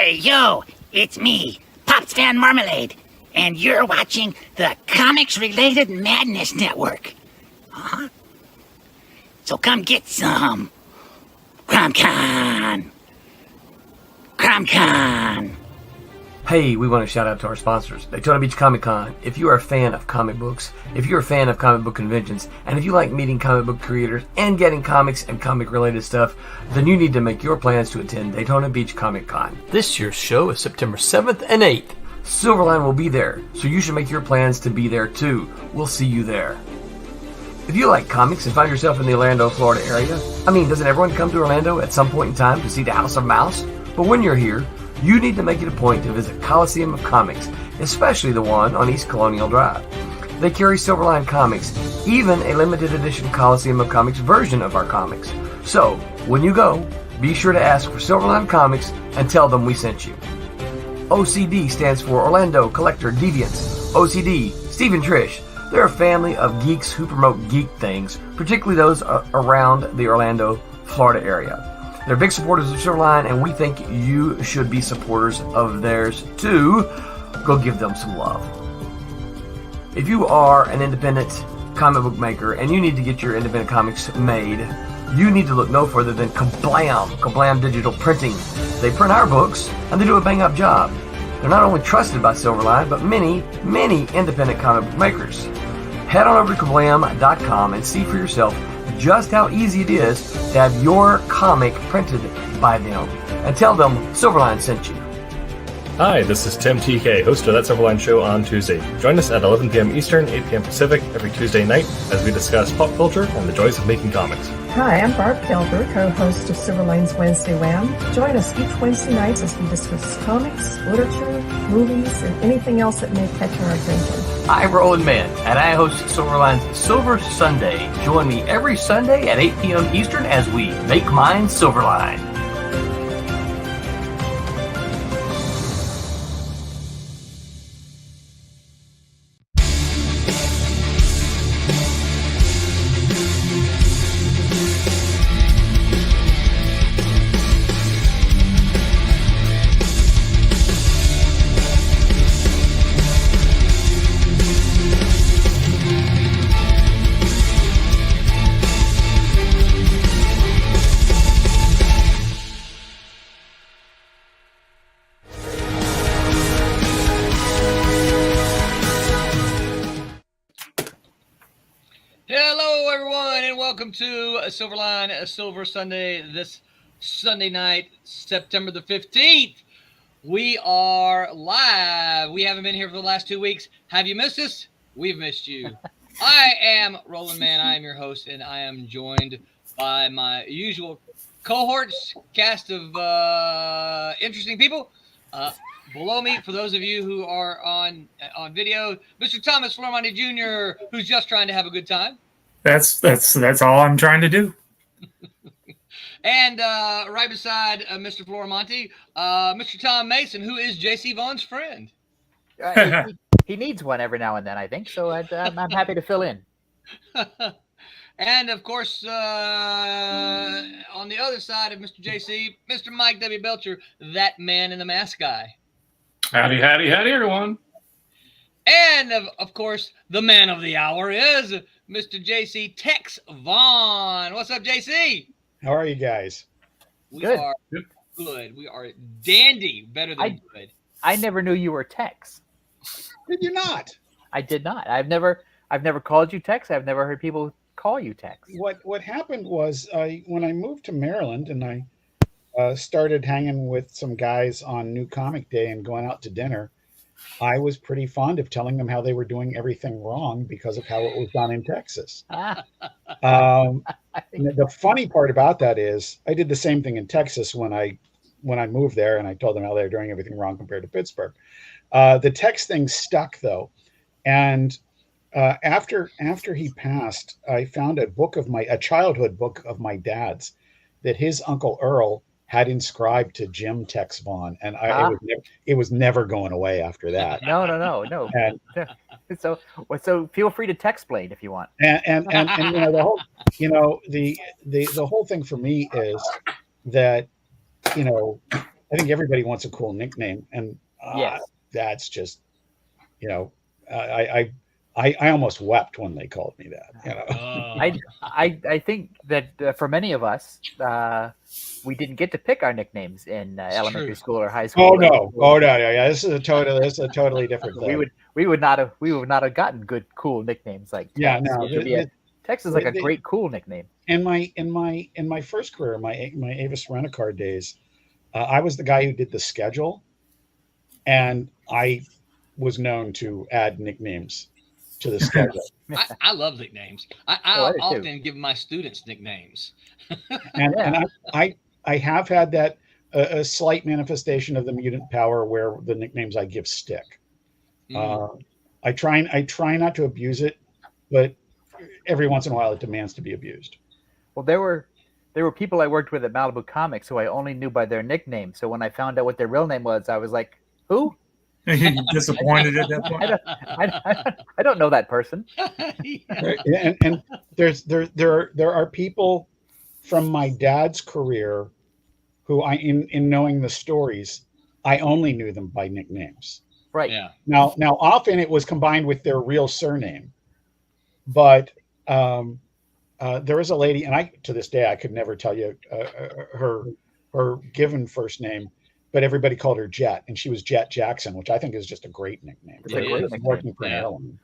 Hey, yo, it's me, Pops Van Marmalade, and you're watching the Comics-Related Madness Network. Huh? So come get some. CromCon. CromCon. Hey, we want to shout out to our sponsors, Daytona Beach Comic Con. If you are a fan of comic books, if you're a fan of comic book conventions, and if you like meeting comic book creators and getting comics and comic-related stuff, then you need to make your plans to attend Daytona Beach Comic Con. This year's show is September 7th and 8th. Silverline will be there, so you should make your plans to be there too. We'll see you there. If you like comics and find yourself in the Orlando, Florida area, doesn't everyone come to Orlando at some point in time to see the House of Mouse? But when you're here, you need to make it a point to visit Coliseum of Comics, especially the one on East Colonial Drive. They carry Silverline comics, even a limited edition Coliseum of Comics version of our comics. So, when you go, be sure to ask for Silverline Comics and tell them we sent you. OCD stands for Orlando Collector Deviants. OCD, Steve and Trish, they're a family of geeks who promote geek things, particularly those around the Orlando, Florida area. They're big supporters of Silverline, and we think you should be supporters of theirs too. Go give them some love. If you are an independent comic book maker and you need to get your independent comics made, you need to look no further than Kablam Digital Printing. They print our books, and they do a bang-up job. They're not only trusted by Silverline, but many, many independent comic book makers. Head on over to kablam.com and see for yourself just how easy it is to have your comic printed by them. And tell them Silverline sent you. Hi, this is Tim TK, host of That Silverline Show on Tuesday. Join us at 11 p.m. Eastern, 8 p.m. Pacific every Tuesday night as we discuss pop culture and the joys of making comics. Hi, I'm Barb Gilbert, co-host of Silverline's Wednesday Wham. Join us each Wednesday night as we discuss comics, literature, movies, and anything else that may catch our attention. I'm Roland Mann, and I host Silverline's Silver Sunday. Join me every Sunday at 8 p.m. Eastern as we make mine Silverline. Welcome to Silverline Silver Sunday this Sunday night, September the 15th. We are live. We haven't been here for the last 2 weeks. Have you missed us? We've missed you. I am Roland Mann. I am your host, and I am joined by my usual cohorts, cast of interesting people. Below me, for those of you who are on video, Mr. Thomas Flormonti Jr., who's just trying to have a good time. That's all I'm trying to do. And right beside Mr. Flormonti, Mr. Tom Mason, who is J.C. Vaughn's friend. He needs one every now and then, I think, so I'm happy to fill in. And, of course, on the other side of Mr. J.C., Mr. Mike W. Belcher, that man in the mask guy. Howdy, everyone. And, of course, the man of the hour is Mr. J.C. Tex Vaughn. What's up, J.C.? How are you guys? We are good. We are dandy. Better than good. I never knew you were Tex. Did you not? I did not. I've never called you Tex. I've never heard people call you Tex. What happened was when I moved to Maryland and I started hanging with some guys on New Comic Day and going out to dinner, I was pretty fond of telling them how they were doing everything wrong because of how it was done in Texas. The funny part about that is I did the same thing in Texas when I moved there, and I told them how they were doing everything wrong compared to Pittsburgh. The Tex thing stuck though, and after he passed, I found a childhood book of my dad's that his Uncle Earl had inscribed to Jim Tex Vaughn, and it was never going away after that. No. And, so feel free to text-blade if you want. And the whole thing for me is that I think everybody wants a cool nickname, and Yes. that's just, you know, I almost wept when they called me that. You know, I think that for many of us, we didn't get to pick our nicknames in elementary school or high school. Oh no, yeah. This is a totally different thing. We would not have gotten good cool nicknames like Tex. Yeah, no. Tex is like a great cool nickname. In my first career, my Avis Rent-A-Car days, I was the guy who did the schedule, and I was known to add nicknames to the schedule. I love nicknames. I often give my students nicknames. and I have had that a slight manifestation of the mutant power where the nicknames I give stick. I try not to abuse it, but every once in a while it demands to be abused. Well, there were people I worked with at Malibu Comics who I only knew by their nickname. So when I found out what their real name was, I was like, "Who?" Disappointed at that point. I don't know that person. And there are people from my dad's career who in knowing the stories, I only knew them by nicknames. Right. Yeah. Now often it was combined with their real surname, but there is a lady, and to this day I could never tell you her given first name, but everybody called her Jet, and she was Jet Jackson, which I think is just a great nickname. It's a great nickname. Working for an airline.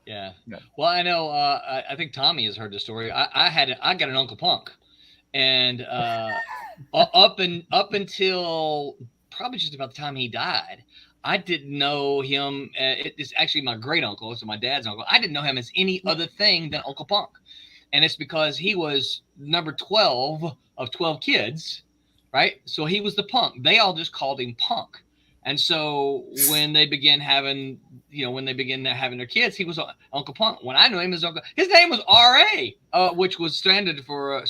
Yeah. Well, I know. I think Tommy has heard the story. I got an Uncle Punk, and up until probably just about the time he died, I didn't know him. It's actually my great uncle. It's my dad's uncle. I didn't know him as any other thing than Uncle Punk, and it's because he was number 12 of 12 kids, right? So he was the punk. They all just called him Punk. And so when they began having, their kids, he was Uncle Punk. When I knew him as Uncle, his name was R.A., which was stood for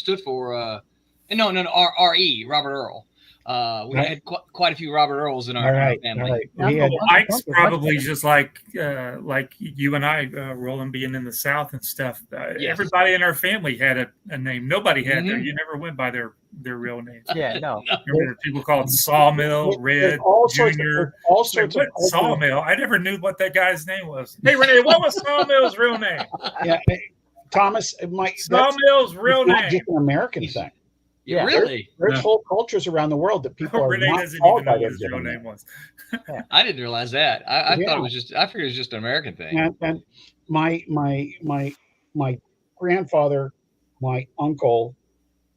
R.E., Robert Earl. We had quite a few Robert Earls in our family. Right. Mike's probably just like you and I, Roland, being in the South and stuff. Yes. Everybody in our family had a name. Nobody had their. You never went by their real names. Yeah, no. Remember people called Sawmill, Red, Junior. All sorts of Sawmill. I never knew what that guy's name was. Hey, Renee, what was Sawmill's real name? Yeah, Thomas, Sawmill's real not name. just an American thing. Yeah, really? There's whole cultures around the world that people are Renee not doesn't called even know by what their his real given name name. was. I didn't realize that. I thought it was just. I figured it was just an American thing. And my grandfather, my uncle,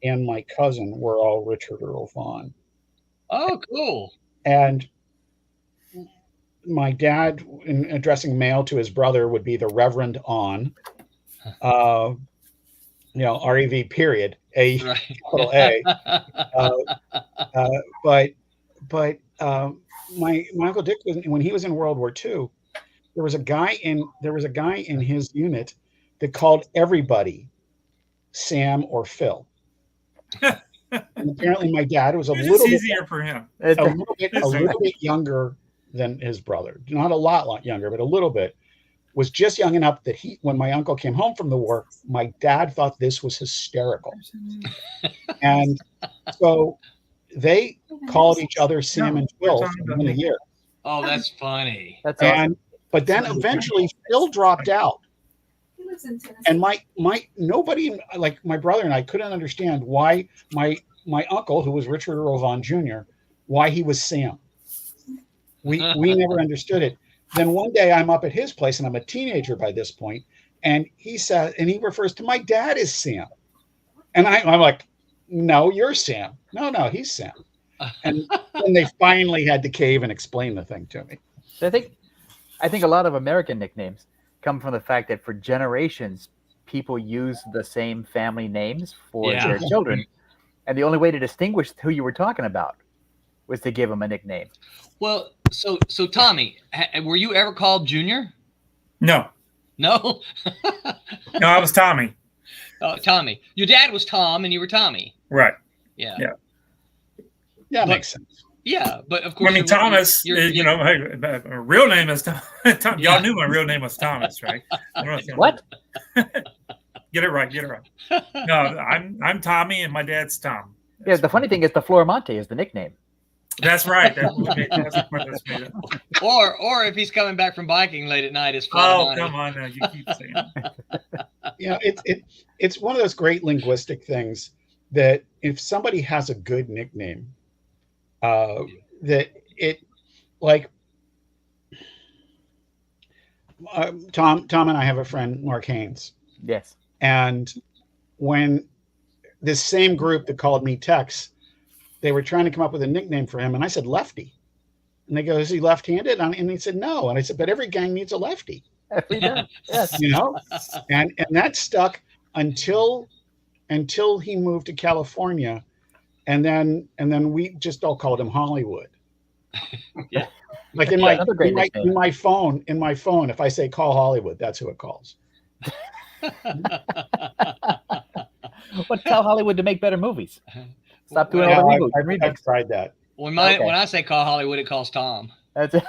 and my cousin were all Richard Earl Vaughn. Oh, cool. And my dad, in addressing mail to his brother, would be the Reverend On, REV period, A, capital A. But my Uncle Dick, when he was in World War II, there was a guy in his unit that called everybody Sam or Phil. And apparently my dad was a little bit easier for him. a little bit younger than his brother. Not a lot younger, but a little bit. Was just young enough that when my uncle came home from the war, my dad thought this was hysterical. And so they called each other Sam and Phil for a year. Oh, that's funny. That's awesome. But then eventually Phil dropped out. And nobody, like my brother and I, couldn't understand why my uncle, who was Richard Earl Vaughn Jr., why he was Sam. We never understood it. Then one day I'm up at his place, and I'm a teenager by this point, and he refers to my dad as Sam. And I'm like, no, you're Sam. No, he's Sam. And they finally had to cave and explain the thing to me. I think a lot of American nicknames come from the fact that for generations, people use the same family names for their children. And the only way to distinguish who you were talking about was to give them a nickname. Well, so Tommy, were you ever called Junior? No. No? No, I was Tommy. Oh, Tommy. Your dad was Tom and you were Tommy. Right. Yeah. Yeah, makes sense. Yeah, but of course. I mean, Thomas, my real name is Tom. Y'all knew my real name was Thomas, right? What? Get it right. No, I'm Tommy and my dad's Tom. Yeah, the funny thing is the Florimonte is the nickname. That's right. That's the part that's made up. Or if he's coming back from biking late at night, it's Oh, Flat come on now. You keep saying it. It's one of those great linguistic things that if somebody has a good nickname, that it like Tom and I have a friend, Mark Haynes. Yes. And when this same group that called me Tex, they were trying to come up with a nickname for him, and I said Lefty. And they go, "Is he left-handed?" And he said, "No." And I said, "But every gang needs a lefty." Yes. You know, and that stuck until he moved to California, and then we just all called him Hollywood. Yeah. Like in my phone, if I say call Hollywood, that's who it calls. Well, tell Hollywood to make better movies. Stop doing all the reboots and remakes. I've tried that. When I say call Hollywood, it calls Tom. That's it.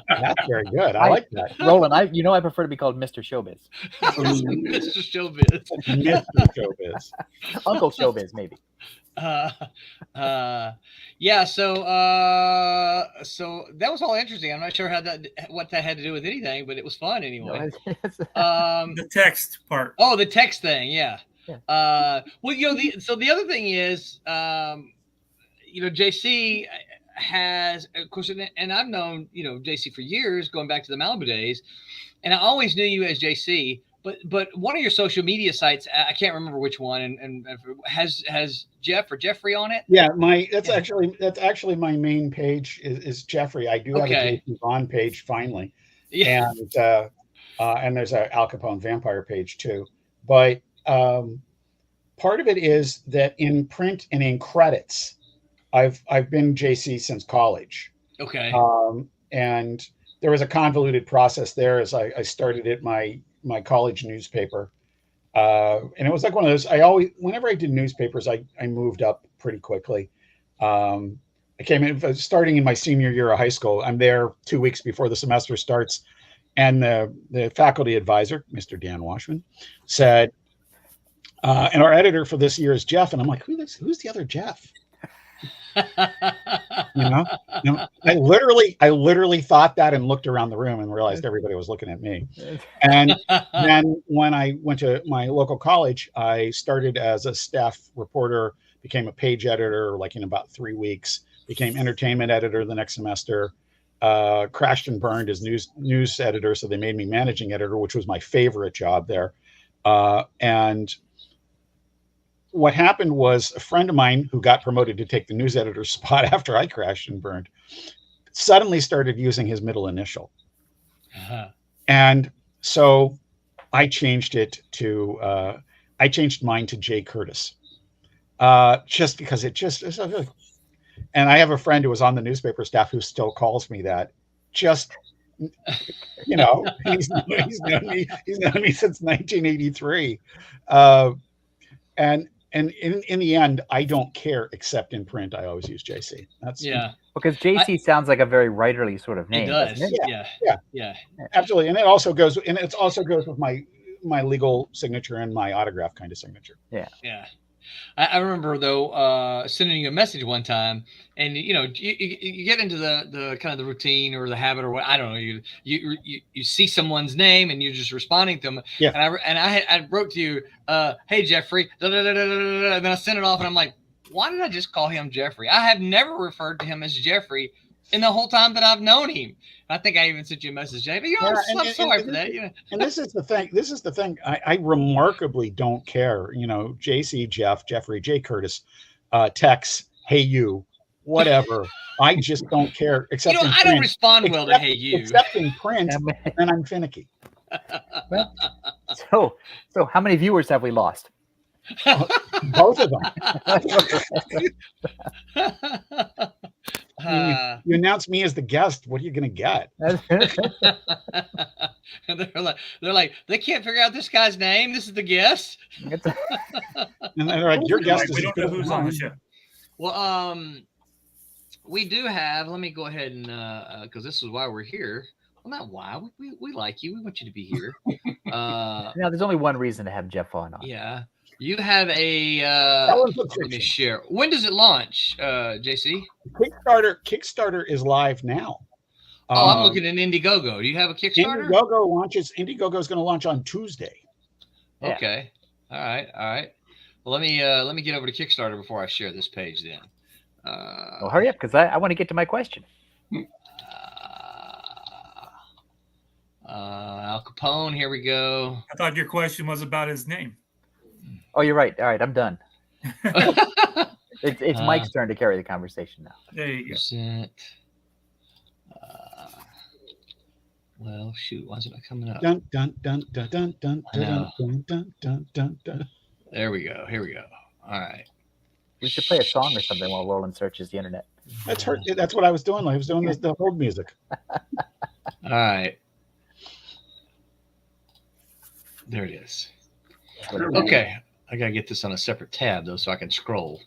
That's very good. I like that. Roland, I prefer to be called Mr. Showbiz. Mr. Showbiz. Mr. Showbiz. Uncle Showbiz, maybe. Yeah. So that was all interesting. I'm not sure what that had to do with anything, but it was fun anyway. The text part. Oh, the text thing. Yeah. Yeah. Well, the other thing is, JC has, of course, and I've known, JC for years, going back to the Malibu days, and I always knew you as JC, but one of your social media sites, I can't remember which one, and has Jeff or Jeffrey on it. Yeah, that's actually my main page is Jeffrey. I do have a JC Vaughn page finally. Yeah. And there's a Al Capone vampire page too. But part of it is that in print and in credits, I've been JC since college. Okay. And there was a convoluted process there as I started at my college newspaper. And it was like one of those, whenever I did newspapers, I moved up pretty quickly. I came in starting in my senior year of high school. I'm there 2 weeks before the semester starts. And the faculty advisor, Mr. Dan Washman, said, and our editor for this year is Jeff. And I'm like, who's the other Jeff? I literally thought that and looked around the room and realized everybody was looking at me. And then when I went to my local college, I started as a staff reporter, became a page editor like in about 3 weeks, became entertainment editor the next semester, crashed and burned as news editor. So they made me managing editor, which was my favorite job there. And what happened was a friend of mine who got promoted to take the news editor spot after I crashed and burned suddenly started using his middle initial. Uh-huh. And so I changed mine to J. Curtis, just because and I have a friend who was on the newspaper staff who still calls me that. Just, he's known me since 1983. And in the end, I don't care, except in print. I always use JC. Because JC sounds like a very writerly sort of name. It does. It? Yeah. Absolutely. And it also goes with my legal signature and my autograph kind of signature. Yeah. Yeah. I remember though sending you a message one time, and you get into the kind of the routine or the habit or what, I don't know, you see someone's name and you're just responding to them. Yeah. And I wrote to you, hey Jeffrey, and then I sent it off, and I'm like, why did I just call him Jeffrey? I have never referred to him as Jeffrey in the whole time that I've known him. I think I even sent you a message, Jay. But I'm sorry for that. And this is the thing. I remarkably don't care. JC, Jeff, Jeffrey, J. Curtis, Tex, hey you, whatever. I just don't care. Except I don't respond well to hey you. Except in print, and I'm finicky. So how many viewers have we lost? Both of them. You announce me as the guest. What are you going to get? they're like, they can't figure out this guy's name. This is the guest. And they're like, your guest is. We don't know who's on the show. Well, we do have. Let me go ahead and because this is why we're here. Well, not why. We like you. We want you to be here. There's only one reason to have Jeff on. Yeah. You have a one's a let me fiction. share. When does it launch, JC? Kickstarter is live now. Oh, I'm looking at Indiegogo. Do you have a Kickstarter? Indiegogo is going to launch on Tuesday. Yeah. Okay. All right. Well, let me get over to Kickstarter before I share this page then. Well, hurry up, because I want to get to my question. Al Capone, here we go. I thought your question was about his name. Oh, you're right. All right, I'm done. It's Mike's turn to carry the conversation now. There you go. Well, shoot, why is it not coming up? Dun dun dun dun dun dun dun dun dun dun dun dun. There we go. Here we go. All right. We should play a song or something while Roland searches the internet. That's what I was doing. I was doing the hold music. All right. There it is. Okay. I gotta get this on a separate tab though, so I can scroll.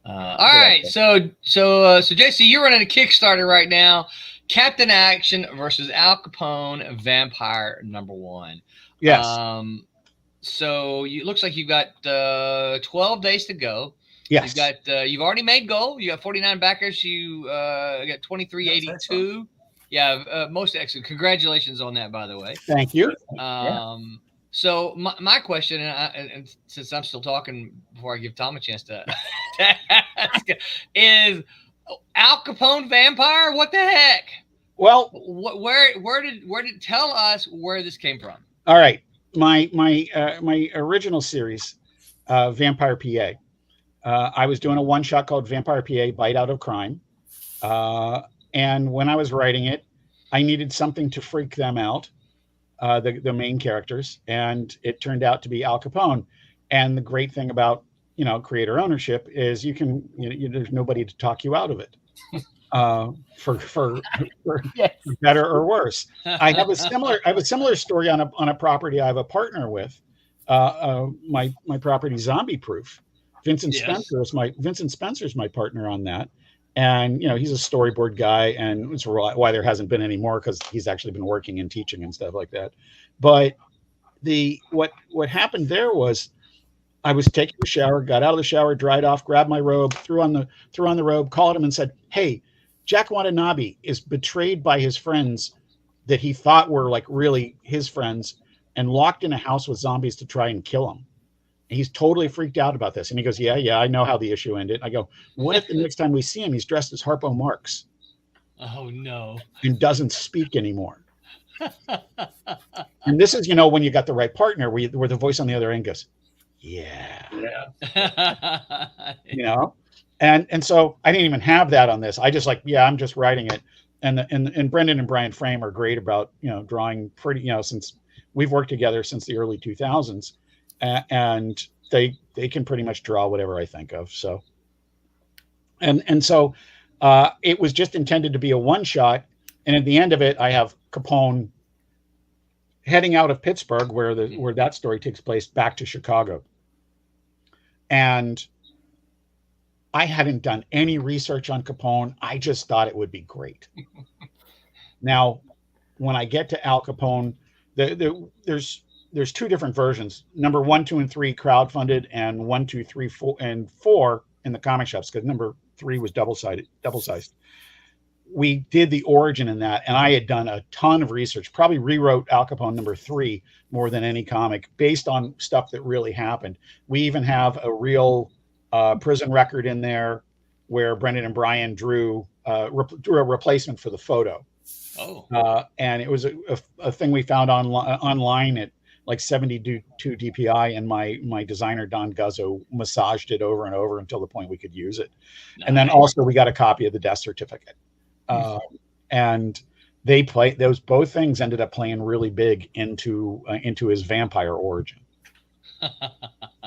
All right. So JC, you're running a Kickstarter right now. Captain Action versus Al Capone, Vampire #1. Yes. So it looks like you've got 12 days to go. Yes. You've already made goal. You got 49 backers. You got 2382. Yeah, most excellent. Congratulations on that, by the way. Thank you. So my question, and since I'm still talking before I give Tom a chance to ask, is Al Capone Vampire? What the heck? Well, where did tell us where this came from? All right, my original series, Vampire PA. I was doing a one-shot called Vampire PA: Bite Out of Crime, and when I was writing it, I needed something to freak them out. The main characters, and it turned out to be Al Capone. And the great thing about creator ownership is you can there's nobody to talk you out of it, for Yes. better or worse. I have a similar story on a property I have a partner with. My property Zombie Proof. Vincent Spencer is my partner on that. And he's a storyboard guy, and it's why there hasn't been any more, because he's actually been working and teaching and stuff like that. But what happened there was, I was taking a shower, got out of the shower, dried off, grabbed my robe, threw on the robe, called him and said, "Hey, Jack Watanabe is betrayed by his friends that he thought were like really his friends, and locked in a house with zombies to try and kill him. He's totally freaked out about this." And he goes, yeah, I know how the issue ended. I go, what if the next time we see him, he's dressed as Harpo Marx? Oh, no. And doesn't speak anymore. And this is, when you got the right partner, where the voice on the other end goes, yeah. And so I didn't even have that on this. I just I'm just writing it. And Brendan and Brian Frame are great about, drawing pretty, since we've worked together since the early 2000s. And they can pretty much draw whatever I think of. So, and so it was just intended to be a one shot. And at the end of it, I have Capone heading out of Pittsburgh, where that story takes place, back to Chicago. And I hadn't done any research on Capone. I just thought it would be great. Now, when I get to Al Capone, there's two different versions. Number 1, 2, and 3 crowdfunded, and 1, 2, 3, 4, and 4 in the comic shops, because number 3 was double-sized. We did the origin in that, and I had done a ton of research, probably rewrote Al Capone number 3 more than any comic, based on stuff that really happened. We even have a real prison record in there where Brendan and Brian drew a replacement for the photo. Oh. And it was a thing we found online at like 72 DPI, and my designer Don Guzzo massaged it over and over until the point we could use it. Nice. And then also we got a copy of the death certificate, and both things ended up playing really big into his vampire origin.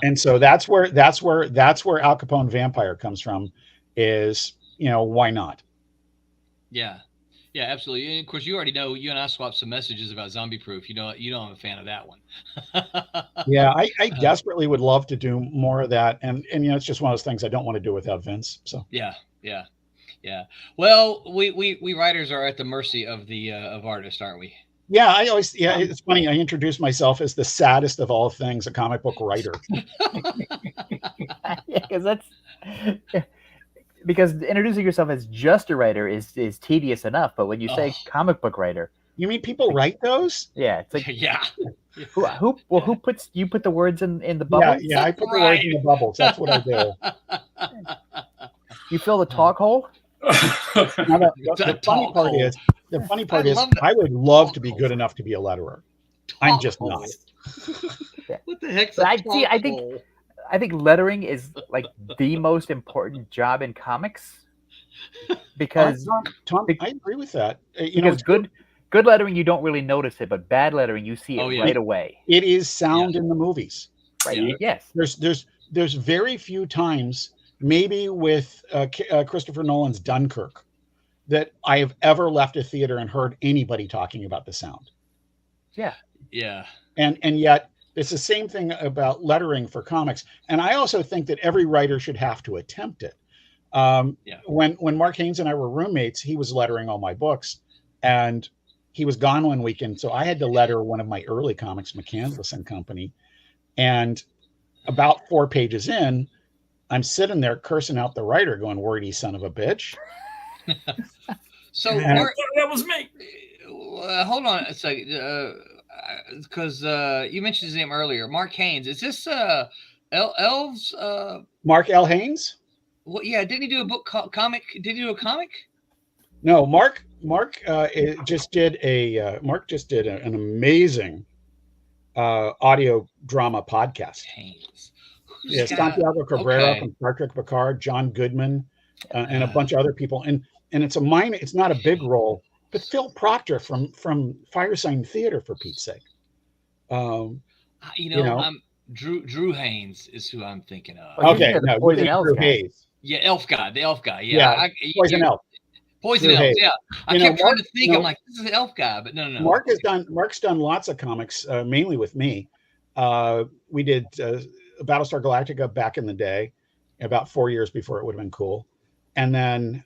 And so that's where Al Capone Vampire comes from. Is why not? Yeah, absolutely. And of course, you already know, you and I swapped some messages about Zombie Proof. You know I'm a fan of that one. Yeah, I desperately would love to do more of that. And it's just one of those things I don't want to do without Vince. So yeah. Well, we writers are at the mercy of the of artists, aren't we? Yeah, I always, yeah, it's funny. I introduce myself as the saddest of all things, a comic book writer. Yeah, because introducing yourself as just a writer is tedious enough, but when you say comic book writer, you mean people write those? Yeah, it's like yeah. Who puts you put the words in the bubbles? Yeah, I put the words in the bubbles. That's what I do. You fill the talk hole. Now, the funny part is, I would love to be good enough to be a letterer. I'm just not. What the heck's I think lettering is like the most important job in comics because Tom, I agree with that. Because good lettering, you don't really notice it, but bad lettering, you see it right away. It is sound in the movies, right? Yeah. Yes. There's very few times, maybe with Christopher Nolan's Dunkirk, that I have ever left a theater and heard anybody talking about the sound. Yeah. Yeah. And yet it's the same thing about lettering for comics. And I also think that every writer should have to attempt it. When Mark Haynes and I were roommates, he was lettering all my books, and he was gone one weekend, so I had to letter one of my early comics, McCandless Company. And about 4 pages in, I'm sitting there cursing out the writer, going, "Wordy son of a bitch." So that was me. Hold on a second, because you mentioned his name earlier, Mark Haynes. Is this Elves? Mark L. Haynes? Well, yeah. Didn't he do a book comic? Did he do a comic? No, Mark just did an amazing audio drama podcast. Haynes. Yeah, Santiago Cabrera from Star Trek Picard, John Goodman, and a bunch of other people. And it's it's not a big role, but Phil Proctor from Firesign Theater, for Pete's sake. Drew Haynes is who I'm thinking of. Okay, no, Poison Elf guy. Yeah, the elf guy. Yeah, Poison Elf. Poison Elf. Yeah, I kept trying to think. I'm like, this is an elf guy, but no. Mark's done lots of comics, mainly with me. We did Battlestar Galactica back in the day, about 4 years before it would have been cool, and then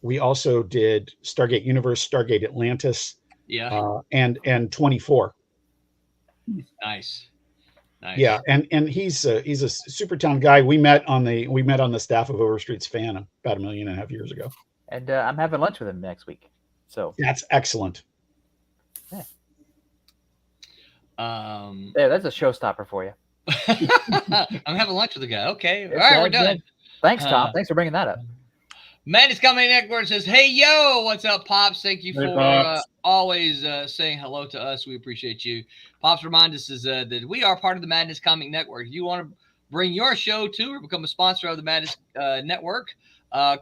we also did Stargate Universe, Stargate Atlantis, and 24. Nice. Yeah, and he's a super talented guy. We met on the staff of Overstreet's Fan about 1.5 million years ago. And I'm having lunch with him next week. So that's excellent. Yeah. Yeah, that's a showstopper for you. I'm having lunch with the guy. Okay. All right, we're done. Thanks, Tom. Thanks for bringing that up. Madness Comedy Network says, "Hey, yo, what's up, Pops? Thank you for always saying hello to us. We appreciate you." Pops remind us that we are part of the Madness Comic Network. If you want to bring your show to or become a sponsor of the Madness Network,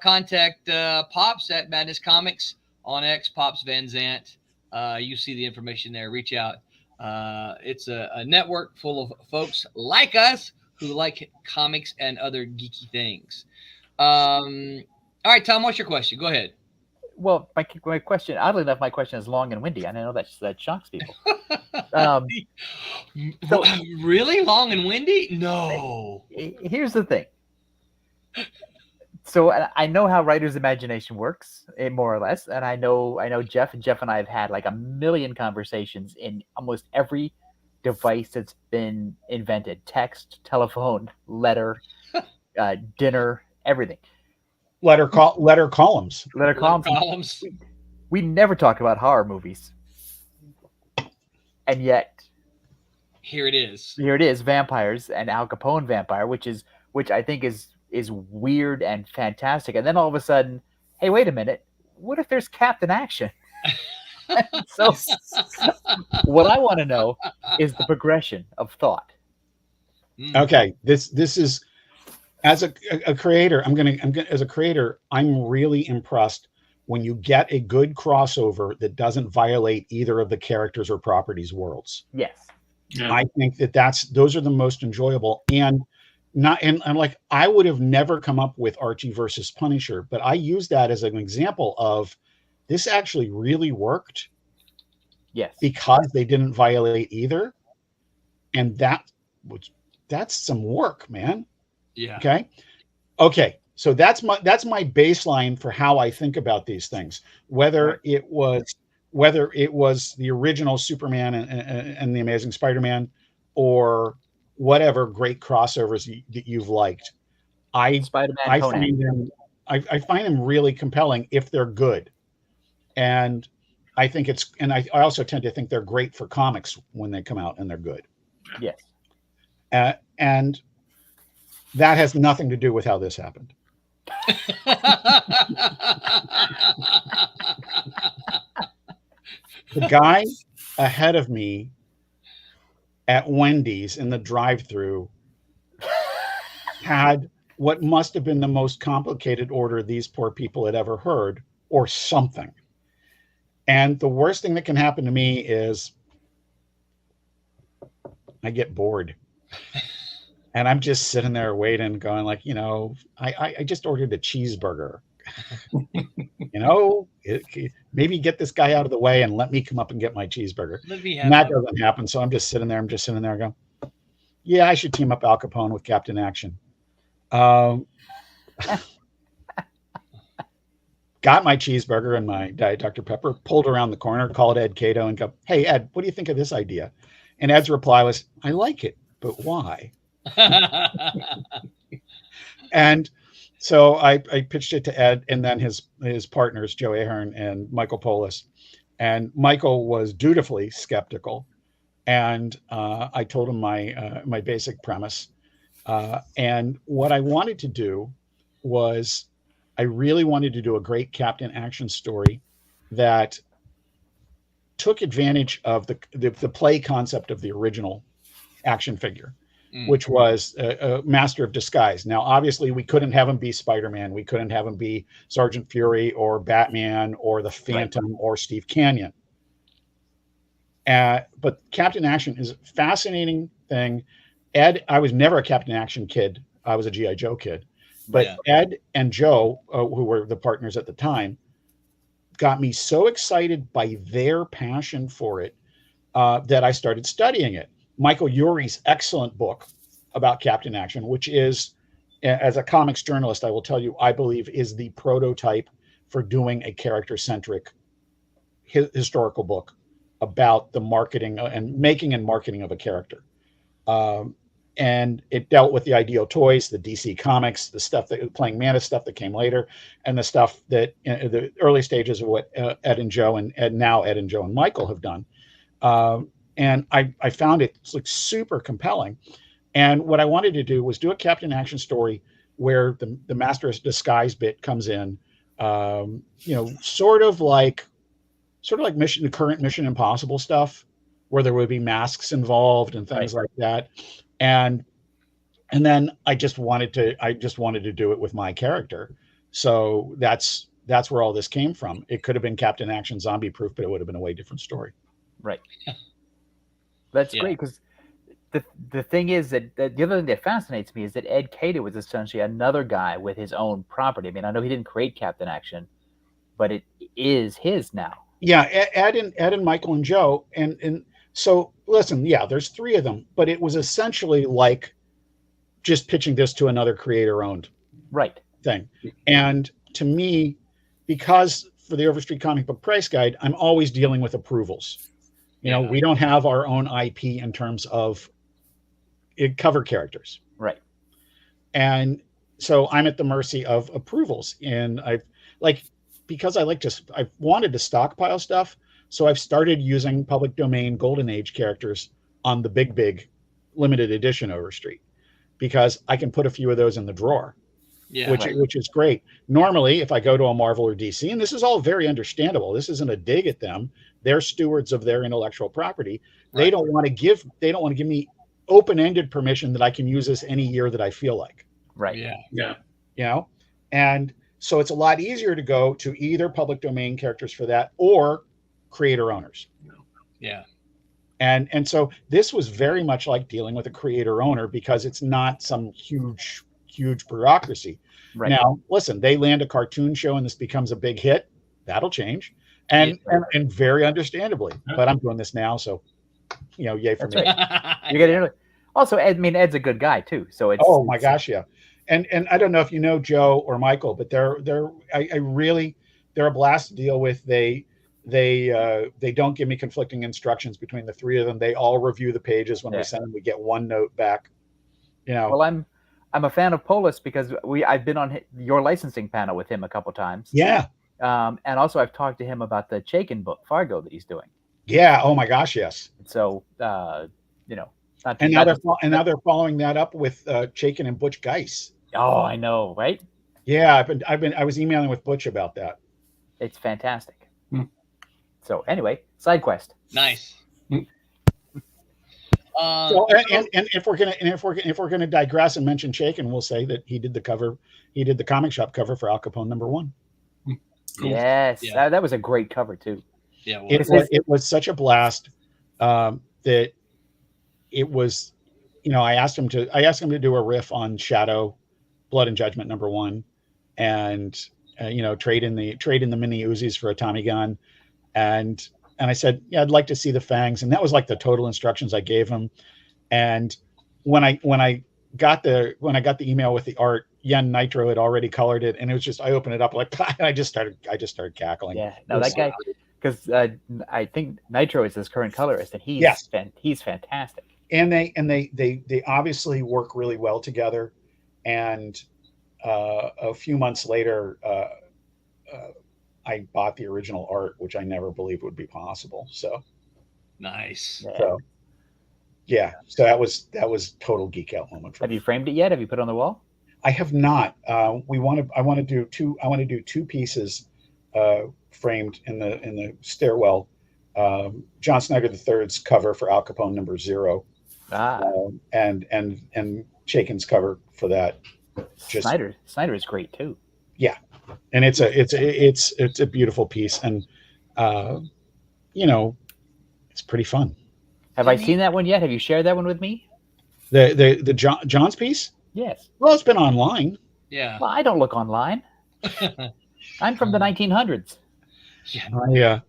contact Pops at Madness Comics on X, Pops Van Zant. You see the information there. Reach out. It's a network full of folks like us who like comics and other geeky things. All right, Tom, what's your question? Go ahead. Well, my question, oddly enough, my question is long and windy. I know that shocks people. Really? Long and windy? No. Here's the thing. So I know how writers' imagination works, more or less, and I know Jeff and I have had like 1 million conversations in almost every device that's been invented: text, telephone, letter, dinner, everything. Letter columns. We never talk about horror movies, and yet here it is. Vampires and Al Capone vampire, which I think is weird and fantastic. And then all of a sudden, hey, wait a minute, what if there's Captain Action? So what I want to know is the progression of thought. Okay, this is, as a creator, I'm really impressed when you get a good crossover that doesn't violate either of the characters or properties' worlds. Yes. Yeah. I think those are the most enjoyable, and I'm like, I would have never come up with Archie versus Punisher, but I use that as an example of this actually really worked. Yes. Because they didn't violate either. And that's some work, man. Yeah. Okay. So that's my baseline for how I think about these things. Whether it was whether it was the original Superman and the Amazing Spider-Man, or whatever great crossovers that you've liked. Spider-Man, I Conan. find them really compelling if they're good. And I think I also tend to think they're great for comics when they come out and they're good. Yes. And that has nothing to do with how this happened. The guy ahead of me at Wendy's in the drive-thru had what must have been the most complicated order these poor people had ever heard, or something. And the worst thing that can happen to me is I get bored. And I'm just sitting there waiting, going like, I just ordered a cheeseburger. Maybe get this guy out of the way and let me come up and get my cheeseburger. And that doesn't happen. So I'm just sitting there. Going, yeah, I should team up Al Capone with Captain Action. Got my cheeseburger and my Diet Dr. Pepper, pulled around the corner, called Ed Cato and go, hey, Ed, what do you think of this idea? And Ed's reply was, I like it, but why? And so I pitched it to Ed and then his partners, Joe Ahern and Michael Polis. And Michael was dutifully skeptical. And I told him my basic premise. And what I wanted to do was I really wanted to do a great Captain Action story that took advantage of the play concept of the original action figure, which was a master of disguise. Now, obviously, we couldn't have him be Spider-Man. We couldn't have him be Sergeant Fury or Batman or the Phantom or Steve Canyon. But Captain Action is a fascinating thing. Ed, I was never a Captain Action kid. I was a G.I. Joe kid. But Ed and Joe, who were the partners at the time, got me so excited by their passion for it that I started studying it. Michael Urie's excellent book about Captain Action, which is, as a comics journalist, I will tell you, I believe is the prototype for doing a character-centric historical book about the marketing and making and marketing of a character. And it dealt with the Ideal Toys, the DC Comics, the stuff that playing Mana stuff that came later, and the stuff that in the early stages of what Ed and Joe and Ed and Joe and Michael have done. And I found it like super compelling. And what I wanted to do was do a Captain Action story where the Master of Disguise bit comes in, sort of like the current Mission Impossible stuff, where there would be masks involved and things like that. And then I just wanted to do it with my character. So that's where all this came from. It could have been Captain Action Zombie Proof, but it would have been a way different story. Right. That's great, because the thing is that the other thing that fascinates me is that Ed Cato was essentially another guy with his own property. I mean, I know he didn't create Captain Action, but it is his now. Yeah, Ed and Michael and Joe, and so listen, there's three of them, but it was essentially like just pitching this to another creator-owned thing. And to me, because for the Overstreet Comic Book Price Guide, I'm always dealing with approvals. We don't have our own IP in terms of cover characters. Right. And so I'm at the mercy of approvals. And I've wanted to stockpile stuff. So I've started using public domain Golden Age characters on the big limited edition Overstreet, because I can put a few of those in the drawer, which is great. Normally, if I go to a Marvel or DC, and this is all very understandable, this isn't a dig at them. They're stewards of their intellectual property. They don't want to give me open-ended permission that I can use this any year that I feel like. Right. Yeah. And so it's a lot easier to go to either public domain characters for that or creator owners. Yeah. And so this was very much like dealing with a creator owner, because it's not some huge bureaucracy. Right. Now, listen, they land a cartoon show and this becomes a big hit. That'll change. And very understandably, but I'm doing this now. So, yay for me. Right. You get it. Also, Ed's a good guy too. So it's, my gosh. Yeah. And I don't know if you know Joe or Michael, but they're a blast to deal with. They they don't give me conflicting instructions between the three of them. They all review the pages when we send them. We get one note back. You know. Well, I'm a fan of Polis because I've been on your licensing panel with him a couple times. Yeah. And also I've talked to him about the Chaykin book, Fargo, that he's doing. Yeah. Oh my gosh, yes. So and now they're following that up with Chaykin and Butch Geis. Oh, I know, right? Yeah, I was emailing with Butch about that. It's fantastic. So anyway, side quest. Nice. So, and if we're gonna digress and mention Chaykin, we'll say that he did the cover. He did the comic shop cover for Al Capone #1. Cool. Yes, yeah. That was a great cover too. Yeah, it was such a blast that it was. I asked him to do a riff on Shadow, Blood and Judgment #1, and trade in the mini Uzis for a Tommy gun. And I said, yeah, I'd like to see the fangs. And that was like the total instructions I gave him. And when I got the email with the art, Yen Nitro had already colored it. And it was just, I opened it up like, I just started cackling. Yeah. No, that guy, because I think Nitro is his current colorist and he's fantastic. And they obviously work really well together. And a few months later, I bought the original art, which I never believed would be possible. So nice. So yeah, so that was total geek out moment. Have you framed it yet? Have you put it on the wall? I have not. I want to do two pieces framed in the stairwell. John Snyder III's cover for Al Capone #0, and Chaykin's cover for that. Snyder is great too. Yeah. And it's a beautiful piece, and it's pretty fun. Have I seen that one yet? Have you shared that one with me? The John's piece? Yes. Well, it's been online. Yeah. Well, I don't look online. I'm from the 1900s. Yeah.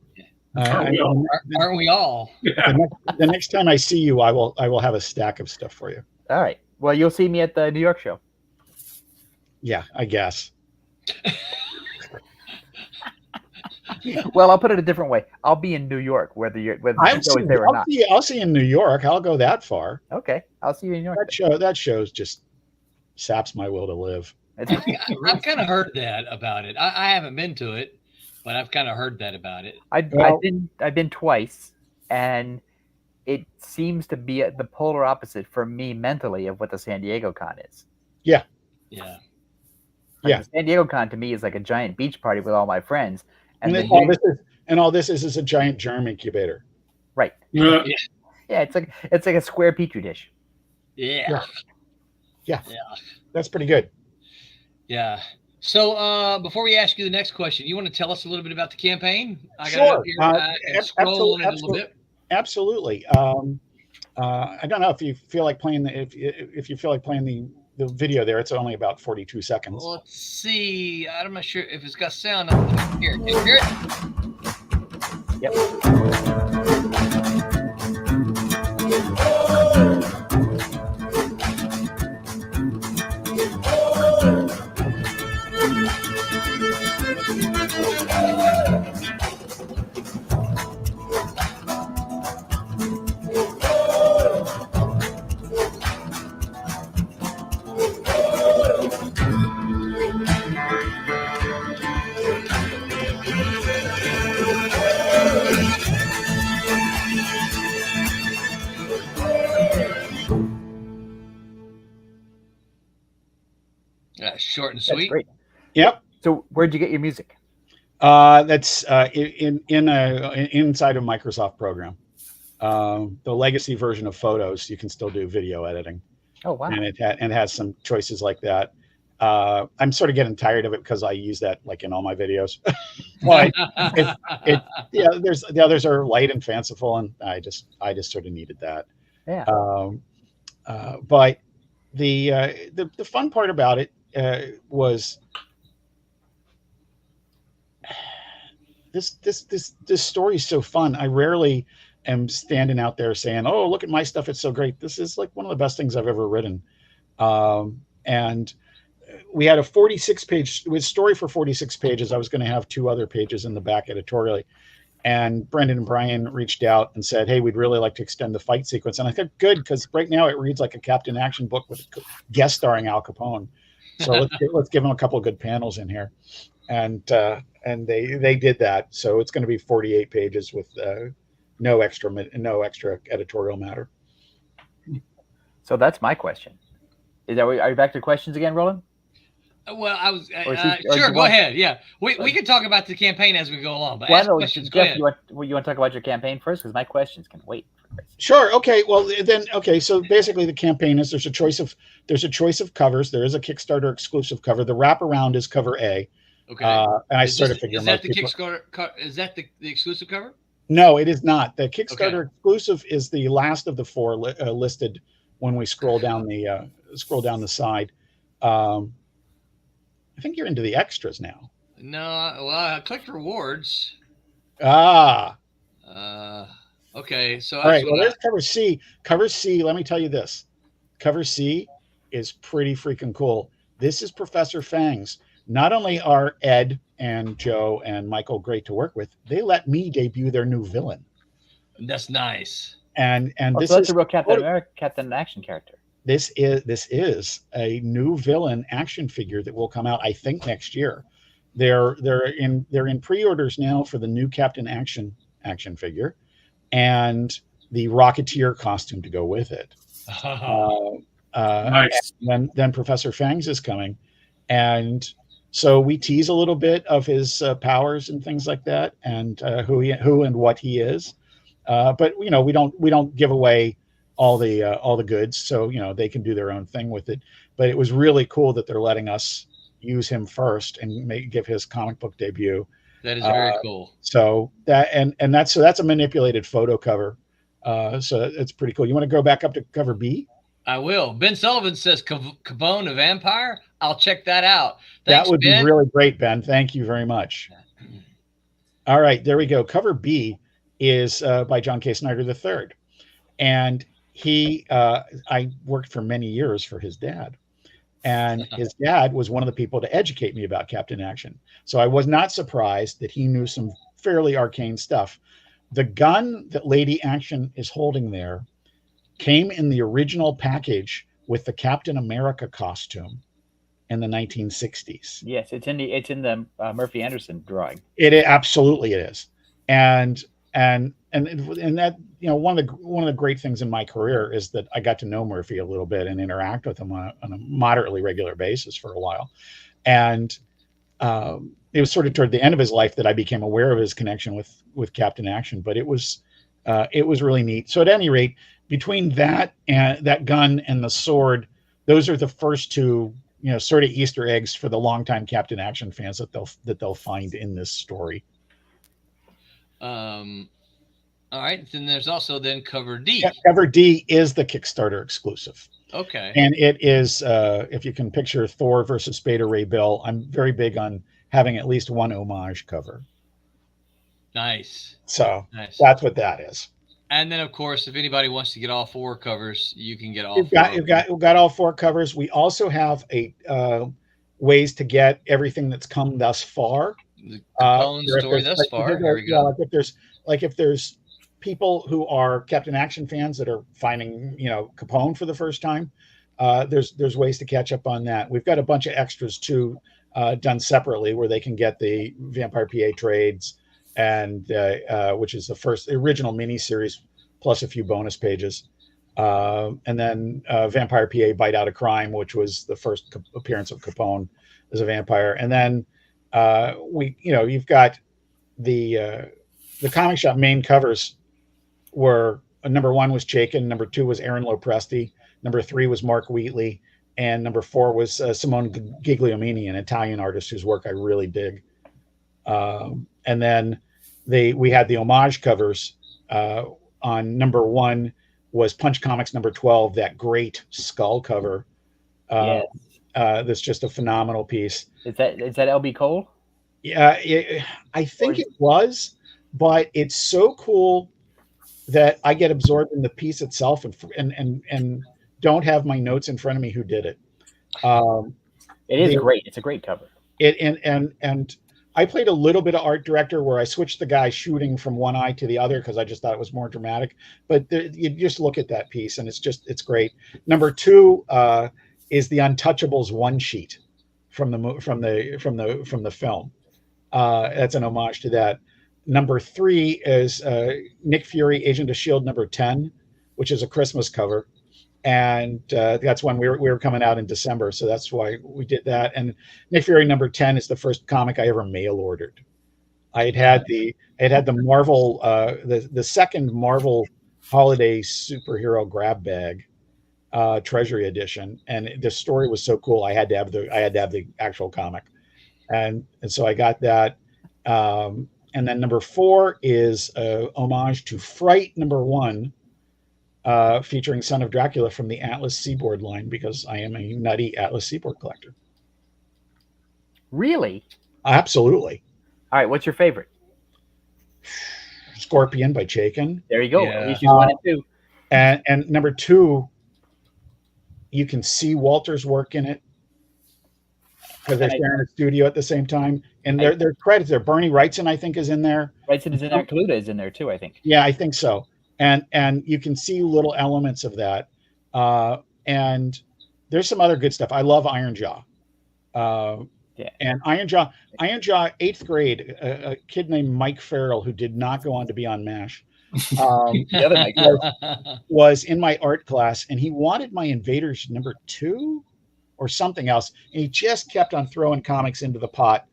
Aren't we all? The next time I see you, I will have a stack of stuff for you. All right. Well, you'll see me at the New York show. Yeah, I guess. Well, I'll put it a different way. I'll be in New York, whether the show is there or not. I'll see you in New York. I'll go that far. Okay, I'll see you in New York. That show just saps my will to live. I've kind of heard that about it. I haven't been to it, but I've kind of heard that about it. I've been twice, and it seems to be the polar opposite for me mentally of what the San Diego Con is. Yeah. Yeah. Like the San Diego Con to me is like a giant beach party with all my friends. And all this is a giant germ incubator. Right. Yeah, it's like a square petri dish. Yeah. That's pretty good. Yeah. So before we ask you the next question, you want to tell us a little bit about the campaign? I got sure. it up here. Scroll it a little bit. Absolutely. I don't know if you feel like playing if you feel like playing the video there. It's only about 42 seconds. Well, let's see. I'm not sure if it's got sound. Here. Can you hear it? Yep. Short and sweet. That's great. Yep. So where'd you get your music? That's inside of Microsoft program. The legacy version of Photos, you can still do video editing. Oh wow! And it has some choices like that. I'm sort of getting tired of it because I use that like in all my videos. But there's the others are light and fanciful, and I just sort of needed that. Yeah. But the fun part about it was this story is so fun. I rarely am standing out there saying, "Oh, look at my stuff; it's so great." This is like one of the best things I've ever written. And we had a 46-page story for 46 pages. I was going to have 2 other pages in the back editorially, And Brendan and Brian reached out and said, "Hey, we'd really like to extend the fight sequence." And I thought, good, because right now it reads like a Captain Action book with guest starring Al Capone. So let's give them a couple of good panels in here, and they did that. So it's going to be 48 pages with no extra editorial matter. So that's my question. Are you back to questions again, Roland? Well, I was sure. Go ahead. Yeah, we can talk about the campaign as we go along. But ask questions. Go ahead. You want to talk about your campaign first, because my questions can wait. Sure. Okay. Well, then. Okay. So basically, the campaign is there's a choice of covers. There is a Kickstarter exclusive cover. The wraparound is cover A. Okay. And I sort of figure is that the Kickstarter? Is that the exclusive cover? No, it is not. The Kickstarter exclusive is the last of the four listed when we scroll down the side. I think you're into the extras now. No, well, I clicked rewards. Okay, so all right. Well, there's cover C. Cover C. Let me tell you this. Cover C is pretty freaking cool. This is Professor Fangs. Not only are Ed and Joe and Michael great to work with, they let me debut their new villain. That's nice. And this is a real Captain Action character. This is a new villain action figure that will come out, I think, next year. They're in pre-orders now for the new Captain Action figure, and the Rocketeer costume to go with it. Nice. And then Professor Fangs is coming, and so we tease a little bit of his powers and things like that, and who and what he is. But we don't give away all the goods, so they can do their own thing with it. But it was really cool that they're letting us use him first and give his comic book debut. That is very cool. So that's a manipulated photo cover. So it's pretty cool. You want to go back up to cover B? I will. Ben Sullivan says Capone a vampire. I'll check that out. Thanks, that would Ben. be really great, Ben. Thank you very much. All right, there we go. Cover B is by John K. Snyder III, and I worked for many years for his dad, and his dad was one of the people to educate me about Captain Action. So I was not surprised that he knew some fairly arcane stuff. The gun that Lady Action is holding there came in the original package with the Captain America costume in the 1960s. Yes, it's in the Murphy Anderson drawing. It absolutely is, and that one of the great things in my career is that I got to know Murphy a little bit and interact with him on a moderately regular basis for a while, and it was sort of toward the end of his life that I became aware of his connection with Captain Action. But it was really neat. So at any rate, between that and that gun and the sword, those are the first two sort of Easter eggs for the longtime Captain Action fans that they'll find in this story. All right. Then there's also cover D. Yeah, cover D is the Kickstarter exclusive. Okay. And it is, if you can picture Thor versus Beta Ray Bill, I'm very big on having at least one homage cover. Nice. So that's what that is. And then, of course, if anybody wants to get all four covers, you can get all we've got all four covers. We also have ways to get everything that's come thus far. The Capone story thus far. Here we go. If there's people who are Captain Action fans that are finding Capone for the first time, there's ways to catch up on that. We've got a bunch of extras too, done separately, where they can get the Vampire PA trades, and which is the original miniseries plus a few bonus pages, and then Vampire PA Bite Out of Crime, which was the first appearance of Capone as a vampire. And then you've got the comic shop main covers were number 1 was Chaykin, number 2 was Aaron Lopresti, number 3 was Mark Wheatley, and number 4 was Simone Gigliomini, an Italian artist whose work I really dig. And then we had the homage covers. On number 1 was Punch Comics number 12, that great skull cover. Yes. That's just a phenomenal piece. Is that LB Cole? Yeah, I think it was, but it's so cool that I get absorbed in the piece itself and don't have my notes in front of me who did it. It is great. It's a great cover. And I played a little bit of art director where I switched the guy shooting from one eye to the other because I just thought it was more dramatic. But you just look at that piece and it's great. Number 2 is the Untouchables one sheet from the film. That's an homage to that. Number 3 is Nick Fury, Agent of S.H.I.E.L.D. number 10, which is a Christmas cover. And that's when we were coming out in December. So that's why we did that. And Nick Fury number 10 is the first comic I ever mail ordered. I had the Marvel, the second Marvel holiday superhero grab bag, Treasury edition. And the story was so cool. I had to have the actual comic. And so I got that. And then number 4 is homage to Fright number 1, featuring Son of Dracula from the Atlas Seaboard line, because I am a nutty Atlas Seaboard collector. Really? Absolutely. All right, what's your favorite? Scorpion by Chaykin. There you go. Yeah. Issues 1 and 2. And number 2, you can see Walter's work in it because they're sharing a studio at the same time. And their credits there. Bernie Wrightson, I think, is in there. Wrightson is in there. Kaluta is in there too, I think. Yeah, I think so. And you can see little elements of that. And there's some other good stuff. I love Iron Jaw. Yeah. And Iron Jaw, 8th grade, a kid named Mike Farrell, who did not go on to be on MASH, the other Mike was in my art class, and he wanted my Invaders number 2 or something else. And he just kept on throwing comics into the pot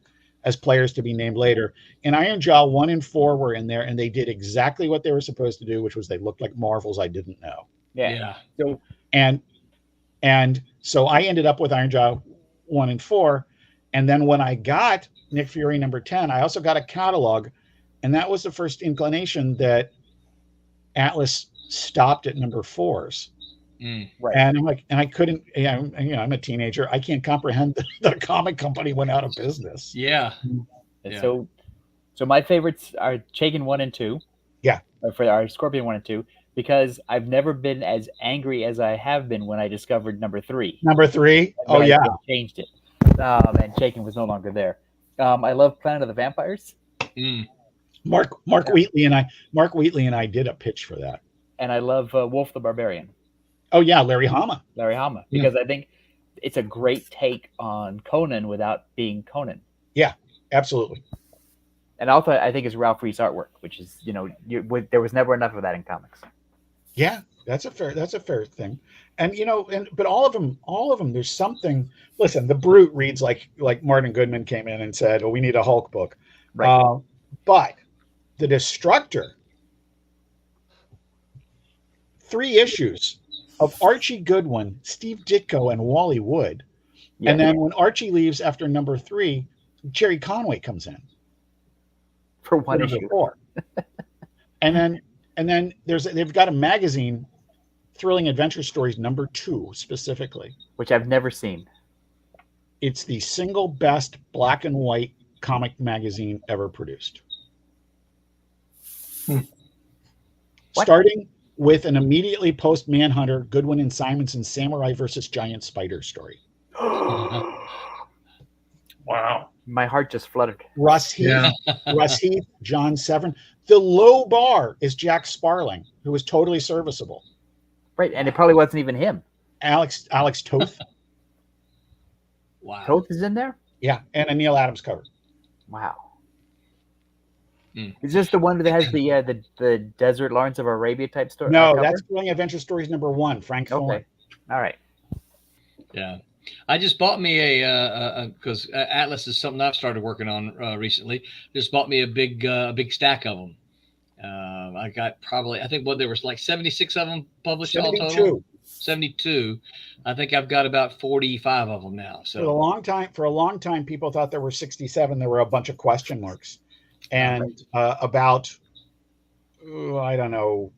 as players to be named later. And Iron Jaw 1 and 4 were in there, and they did exactly what they were supposed to do, which was they looked like Marvels I didn't know. Yeah. So and so I ended up with Iron Jaw 1 and 4. And then when I got Nick Fury number 10, I also got a catalog, and that was the first inclination that Atlas stopped at number 4s. Right. And I'm like, and I couldn't, I'm a teenager. I can't comprehend that the comic company went out of business. Yeah. So my favorites are Chaykin 1 and 2. Yeah. For our Scorpion 1 and 2, because I've never been as angry as I have been when I discovered number 3. Number 3? Oh, yeah. Changed it. And Chaykin was no longer there. I love Planet of the Vampires. Mark Wheatley and I did a pitch for that. And I love Wolf the Barbarian. Oh yeah, Larry Hama, because I think it's a great take on Conan without being Conan. Yeah, absolutely. And also, I think it's Ralph Reese artwork, which is there was never enough of that in comics. Yeah, that's a fair thing. And but all of them, there's something. Listen, the Brute reads like Martin Goodman came in and said, "Oh, we need a Hulk book," right? But the Destructor, 3 issues of Archie Goodwin, Steve Ditko, and Wally Wood. Yeah. And then when Archie leaves after number 3, Jerry Conway comes in for 1 issue. 4. and then they've got a magazine, Thrilling Adventure Stories number 2 specifically, which I've never seen. It's the single best black and white comic magazine ever produced. Starting with an immediately post Manhunter, Goodwin and Simonson Samurai versus Giant Spider story. Wow. My heart just fluttered. Russ Heath, John Severin. The low bar is Jack Sparling, who was totally serviceable. Right, and it probably wasn't even him. Alex Toth. Wow. Toth is in there? Yeah, and a Neil Adams cover. Wow. Is this the one that has the Desert Lawrence of Arabia type story? No, that's Thrilling Adventure Stories number 1, Frank Thorne. Okay. All right. Yeah. I just bought me because Atlas is something I've started working on recently. Just bought me a big stack of them. I got I think there was like 76 of them published all total. 72. I think I've got about 45 of them now. So for a long time, people thought there were 67. There were a bunch of question marks. And about, I don't know,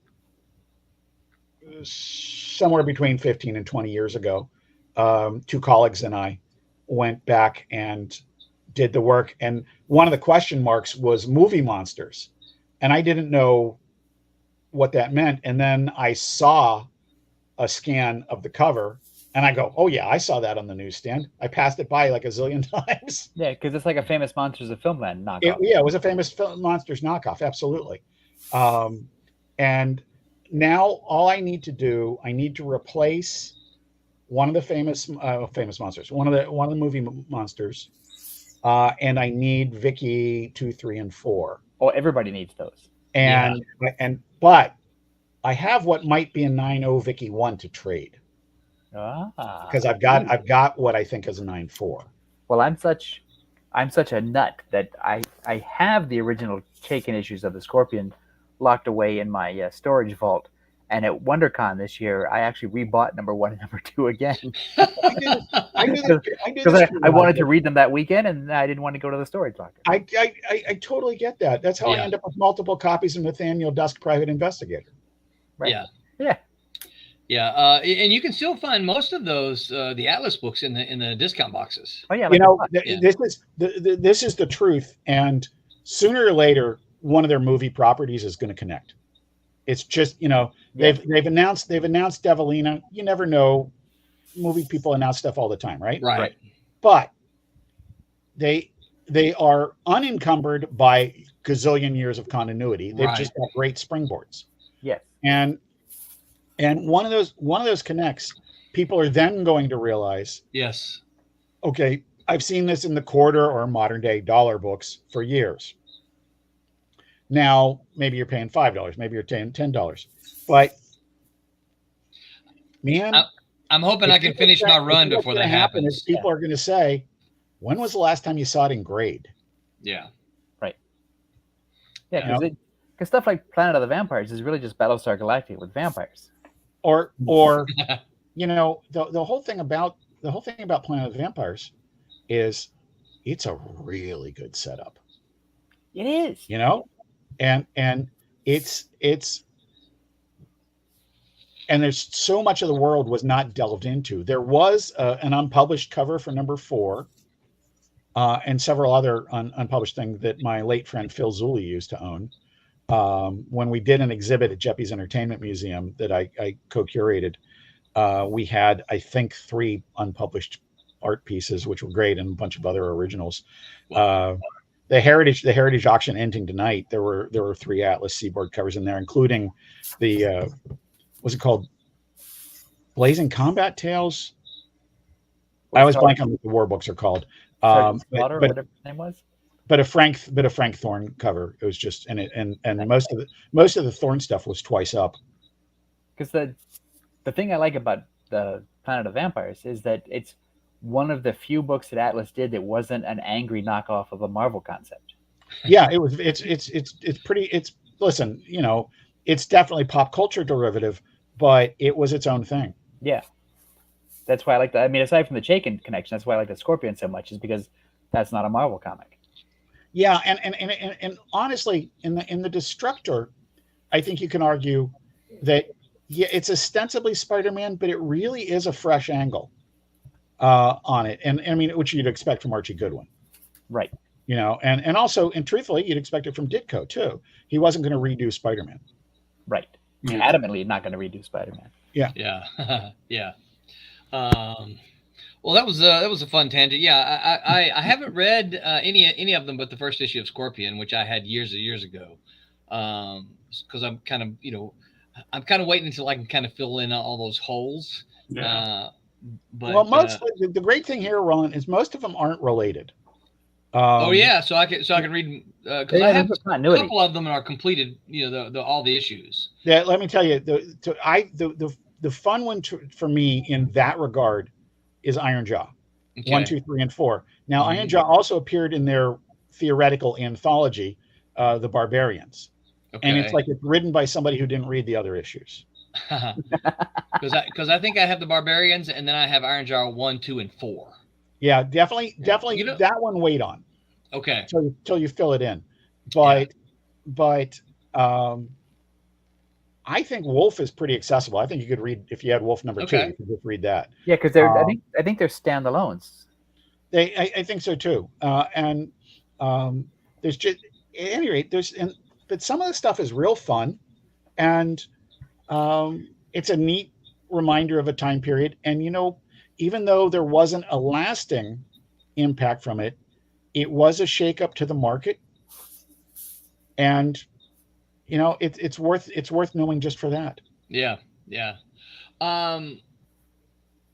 somewhere between 15 and 20 years ago, 2 colleagues and I went back and did the work. And one of the question marks was movie monsters. And I didn't know what that meant. And then I saw a scan of the cover And I go, oh yeah, I saw that on the newsstand. I passed it by like a zillion times. Yeah, because it's like a famous Monsters of Filmland knockoff. It was a famous Monsters knockoff, absolutely. And now all I need to do, I need to replace one of the famous monsters, one of the movie monsters, and I need Vicky 2, 3, and 4. Oh, everybody needs those. But I have what might be a 9.0 Vicky 1 to trade. Because I've got what I think is a 9.4. Well, I'm such a nut that I have the original Chaykin issues of the Scorpion locked away in my storage vault. And at WonderCon this year, I actually rebought number 1 and number 2 again. Because I wanted to read them that weekend, and I didn't want to go to the storage locker. I totally get that. That's how I end up with multiple copies of Nathaniel Dusk, Private Investigator. Right. Yeah. And you can still find most of those the Atlas books in the discount boxes. Oh yeah, this is the truth, and sooner or later, one of their movie properties is going to connect. It's just they've announced Devilina. You never know. Movie people announce stuff all the time, right? Right. But they are unencumbered by gazillion years of continuity. They've just got great springboards. Yes. And one of those connects. People are then going to realize, yes, okay, I've seen this in the quarter or modern day dollar books for years. Now, maybe you're paying $5, maybe you're paying $10, but man, I'm hoping I can finish my run before that happens. People are going to say, when was the last time you saw it in grade? Yeah. Right. Yeah, because stuff like Planet of the Vampires is really just Battlestar Galactica with vampires. Or the whole thing about Planet of the Vampires is it's a really good setup. It is. And it's and there's so much of the world was not delved into. There was an unpublished cover for number 4, and several other unpublished things that my late friend Phil Zulli used to own. When we did an exhibit at Jeppy's Entertainment Museum that I co-curated, we had, I think, 3 unpublished art pieces, which were great, and a bunch of other originals. Wow. The Heritage auction ending tonight, there were 3 Atlas Seaboard covers in there, including the what's it called? Blazing Combat Tales. I always blank on what the war books are called. Whatever his name was. But a Frank Thorne cover. It was just and most of the Thorne stuff was twice up. Because the thing I like about the Planet of Vampires is that it's one of the few books that Atlas did that wasn't an angry knockoff of a Marvel concept. Yeah, it was. It's pretty. Listen, it's definitely pop culture derivative, but it was its own thing. Yeah, that's why I like that. I mean, aside from the Chaykin connection, that's why I like the Scorpion so much, is because that's not a Marvel comic. Yeah, and honestly, in the Destructor, I think you can argue that it's ostensibly Spider-Man, but it really is a fresh angle on it, and I mean, which you'd expect from Archie Goodwin, right? And also, and truthfully, you'd expect it from Ditko too. He wasn't going to redo Spider-Man, right? Adamantly not going to redo Spider-Man. Yeah. Well, that was a fun tangent. Yeah, I haven't read any of them but the first issue of Scorpion, which I had years and years ago. Because I'm kind of waiting until I can kind of fill in all those holes. Yeah. But the great thing here, Ron, is most of them aren't related. So I can read because I have a couple of them are completed. All the issues. Yeah, let me tell you, the fun one for me in that regard is Iron Jaw, 1, 2, 3, and 4. Now, Iron Jaw also appeared in their theoretical anthology, The Barbarians, and it's like it's written by somebody who didn't read the other issues. Because I think I have The Barbarians, and then I have Iron Jaw 1, 2, and 4. Yeah, definitely that one. Wait on. Okay. Till you fill it in, but I think Wolf is pretty accessible. I think you could read, if you had Wolf number 2, you could just read that. Yeah, because they're I think they're standalones. I think so too. And there's just at any rate but some of the stuff is real fun, and it's a neat reminder of a time period. And even though there wasn't a lasting impact from it, it was a shakeup to the market. And, you know, it's worth knowing just for that. Yeah. Yeah.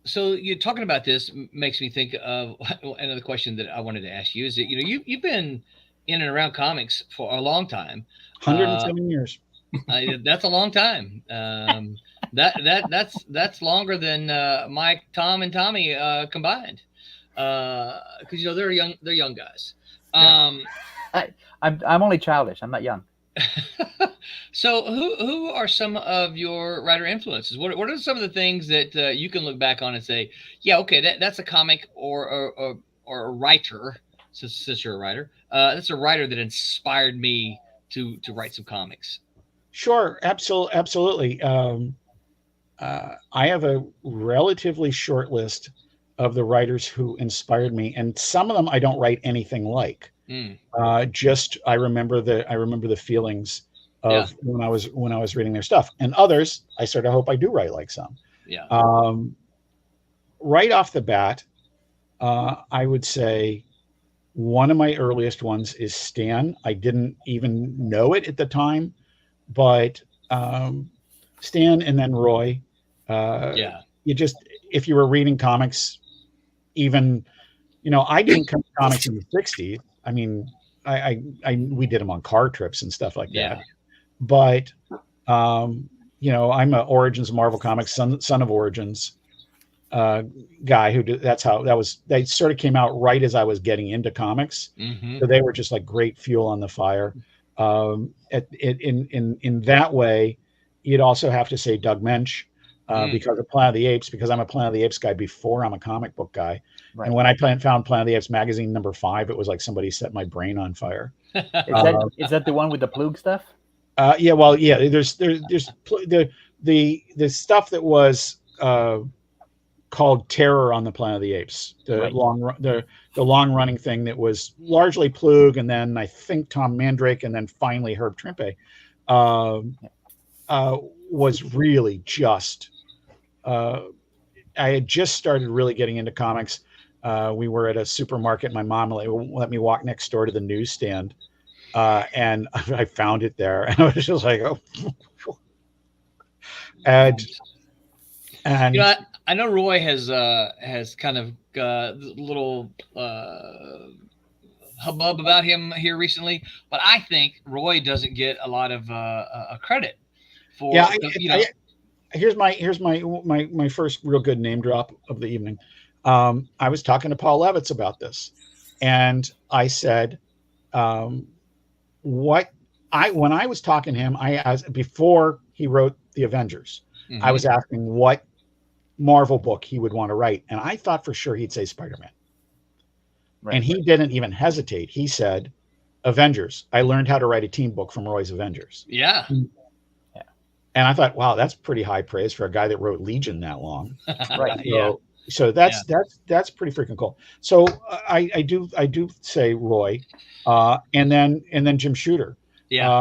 So you're talking about this makes me think of another question that I wanted to ask you is that, you know, you've been in and around comics for a long time. 107 years. That's a long time. That's longer than Mike, Tom, and Tommy combined. Because you know they're young guys. I'm only childish. I'm not young. So who are some of your writer influences? What are some of the things that you can look back on and say, yeah, okay, that's a comic or a writer, since you're a writer. That's a writer that inspired me to write some comics. Sure, absolutely. I have a relatively short list of the writers who inspired me, and some of them I don't write anything like. Just I remember the feelings of when I was reading their stuff, and others I sort of hope I do write like some. Yeah. Right off the bat, I would say one of my earliest ones is Stan. I didn't even know it at the time, but Stan and then Roy. You just, if you were reading comics, even, you know, I didn't come to comics in the 60s. I mean, we did them on car trips and stuff like that. But, you know, I'm a Origins Marvel Comics, son of Origins guy who did, they sort of came out right as I was getting into comics. So they were just like great fuel on the fire. In that way, you'd also have to say Doug Mensch, because of Planet of the Apes, because I'm a Planet of the Apes guy before I'm a comic book guy. Right. And when I found Planet of the Apes magazine number 5, it was like somebody set my brain on fire. Is that the one with the Plug stuff? Yeah, well, yeah. There's the stuff that was called Terror on the Planet of the Apes, the long running thing that was largely Plug, and then I think Tom Mandrake, and then finally Herb Trimpe, was really just. I had just started really getting into comics. We were at a supermarket. My mom let me walk next door to the newsstand, and I found it there, and I was just like, oh. And you know, I know Roy has kind of little hubbub about him here recently, but I think Roy doesn't get a lot of credit for. Yeah, here's my first real good name drop of the evening. I was talking to Paul Levitz about this, and I said, when I was talking to him, I asked, before he wrote the Avengers, I was asking what Marvel book he would want to write, and I thought for sure he'd say Spider-Man. Right, and he didn't even hesitate. He said, Avengers. I learned how to write a team book from Roy's Avengers. Yeah. And I thought, wow, that's pretty high praise for a guy that wrote Legion that long. Right. So that's pretty freaking cool. So I do say Roy, and then Jim Shooter. Yeah.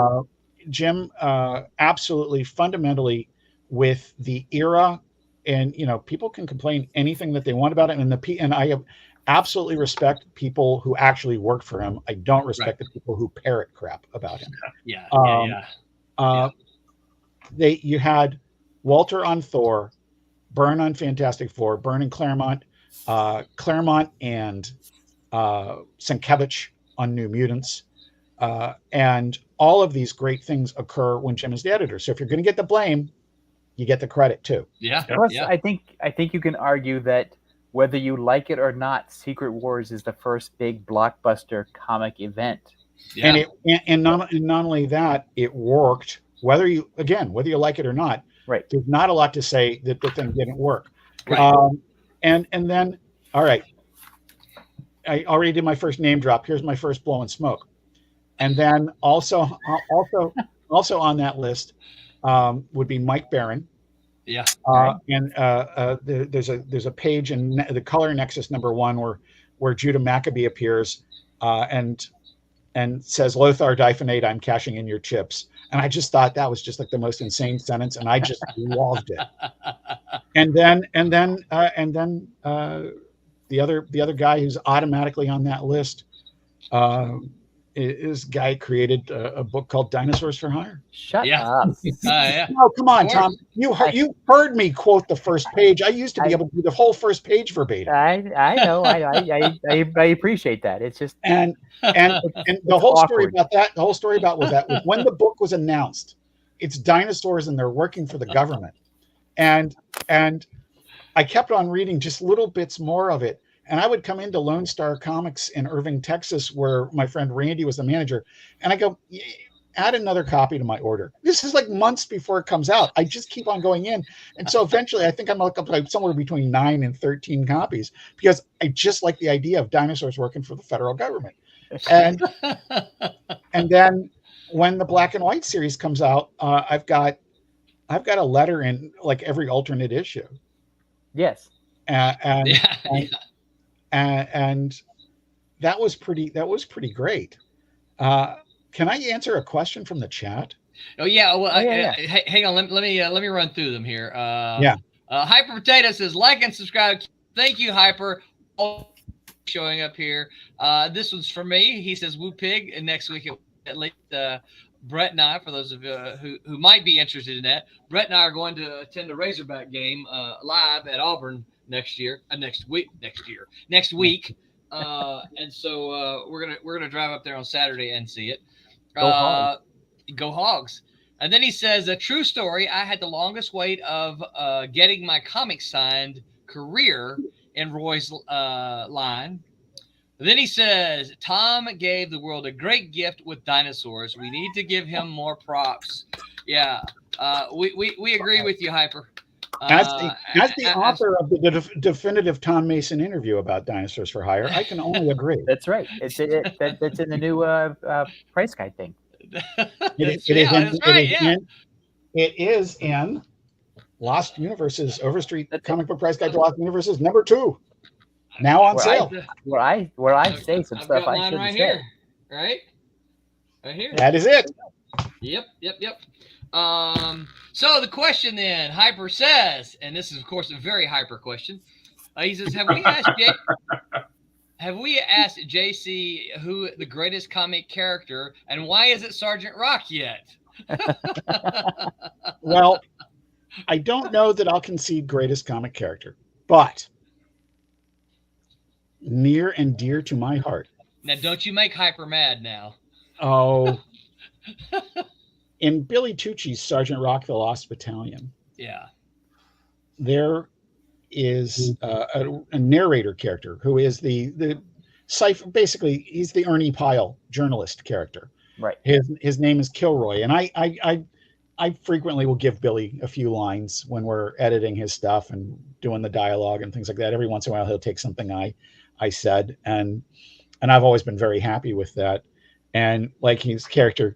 Jim, absolutely fundamentally with the era, and you know, people can complain anything that they want about it, and I absolutely respect people who actually worked for him. I don't respect the people who parrot crap about him. You had Walter on Thor, Byrne on Fantastic Four, Byrne and Claremont, Claremont and Sienkiewicz on New Mutants, and all of these great things occur when Jim is the editor. So if you're going to get the blame, you get the credit too. Yeah. Plus, I think you can argue that whether you like it or not, Secret Wars is the first big blockbuster comic event. Yeah. And not only that, it worked. Whether you like it or not, right? There's not a lot to say that the thing didn't work. Right. And then, all right, I already did my first name drop. Here's my first blow and smoke. And then also on that list would be Mike Barron. Yeah. And there's a page in the Color Nexus #1 where Judah Maccabee appears and says, Lothar Diphenate, I'm cashing in your chips. And I just thought that was just like the most insane sentence, and I just loved it. and then the other guy who's automatically on that list is guy created a book called Dinosaurs for Hire. Shut Yeah. up. Yeah. Oh, come on, Of Tom. course. You heard me quote the first page. I used to be able to do the whole first page verbatim. I know. I appreciate that. It's just And the whole story awkward. about that, was when the book was announced, it's dinosaurs and they're working for the government. And I kept on reading just little bits more of it. And I would come into Lone Star Comics in Irving, Texas, where my friend Randy was the manager. And I go, add another copy to my order. This is like months before it comes out. I just keep on going in. And so eventually I think I'm up like somewhere between 9 and 13 copies because I just like the idea of dinosaurs working for the federal government. And then when the Black and White series comes out, I've got a letter in like every alternate issue. Yes. And that was pretty great. Can I answer a question from the chat? Oh yeah. Well, Yeah. hang on. Let me run through them here. Yeah. Hyper Potato says like and subscribe. Thank you, Hyper. Showing up here. This one's for me. He says Woo Pig, and next week at least Brett and I, for those of you who might be interested in that, Brett and I are going to attend the Razorback game live at Auburn next week. And so we're gonna drive up there on Saturday and see it. Go Hogs. And then he says, a true story. I had the longest wait of getting my comic signed career in Roy's line. Then he says, Tom gave the world a great gift with dinosaurs. We need to give him more props. Yeah, we agree with you, Hyper. As the author of the definitive Tom Mason interview about Dinosaurs for Hire, I can only agree. That's right. It's in the new price guide thing. It is in Lost Universes, Overstreet Comic Book Price Guide to Lost Universes #2. Now on sale. Where I say some stuff I shouldn't right say. Here. Right here. That is it. Yep. So the question then, Hyper says, and this is of course a very Hyper question. He says, have we asked JC who the greatest comic character and why is it Sergeant Rock yet? Well, I don't know that I'll concede greatest comic character, but near and dear to my heart. Now, don't you make Hyper mad now. Oh. In Billy Tucci's Sergeant Rock, the Lost Battalion, there is a narrator character who is basically he's the Ernie Pyle journalist character. Right. His name is Kilroy, and I frequently will give Billy a few lines when we're editing his stuff and doing the dialogue and things like that. Every once in a while, he'll take something I said, and I've always been very happy with that. And like his character,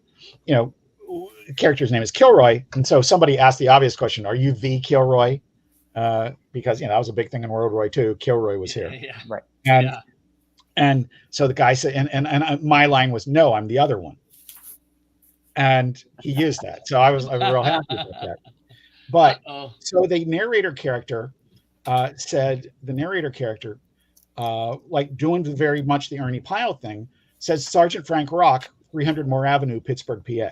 character's name is Kilroy, and so somebody asked the obvious question: are you the Kilroy? Because that was a big thing in World War II. Kilroy was here, right? And so the guy said, and my line was, no, I'm the other one, and he used that. So I was real happy with that. But so the narrator character said, like doing very much the Ernie Pyle thing, says Sergeant Frank Rock, 300 Moore Avenue, Pittsburgh, PA.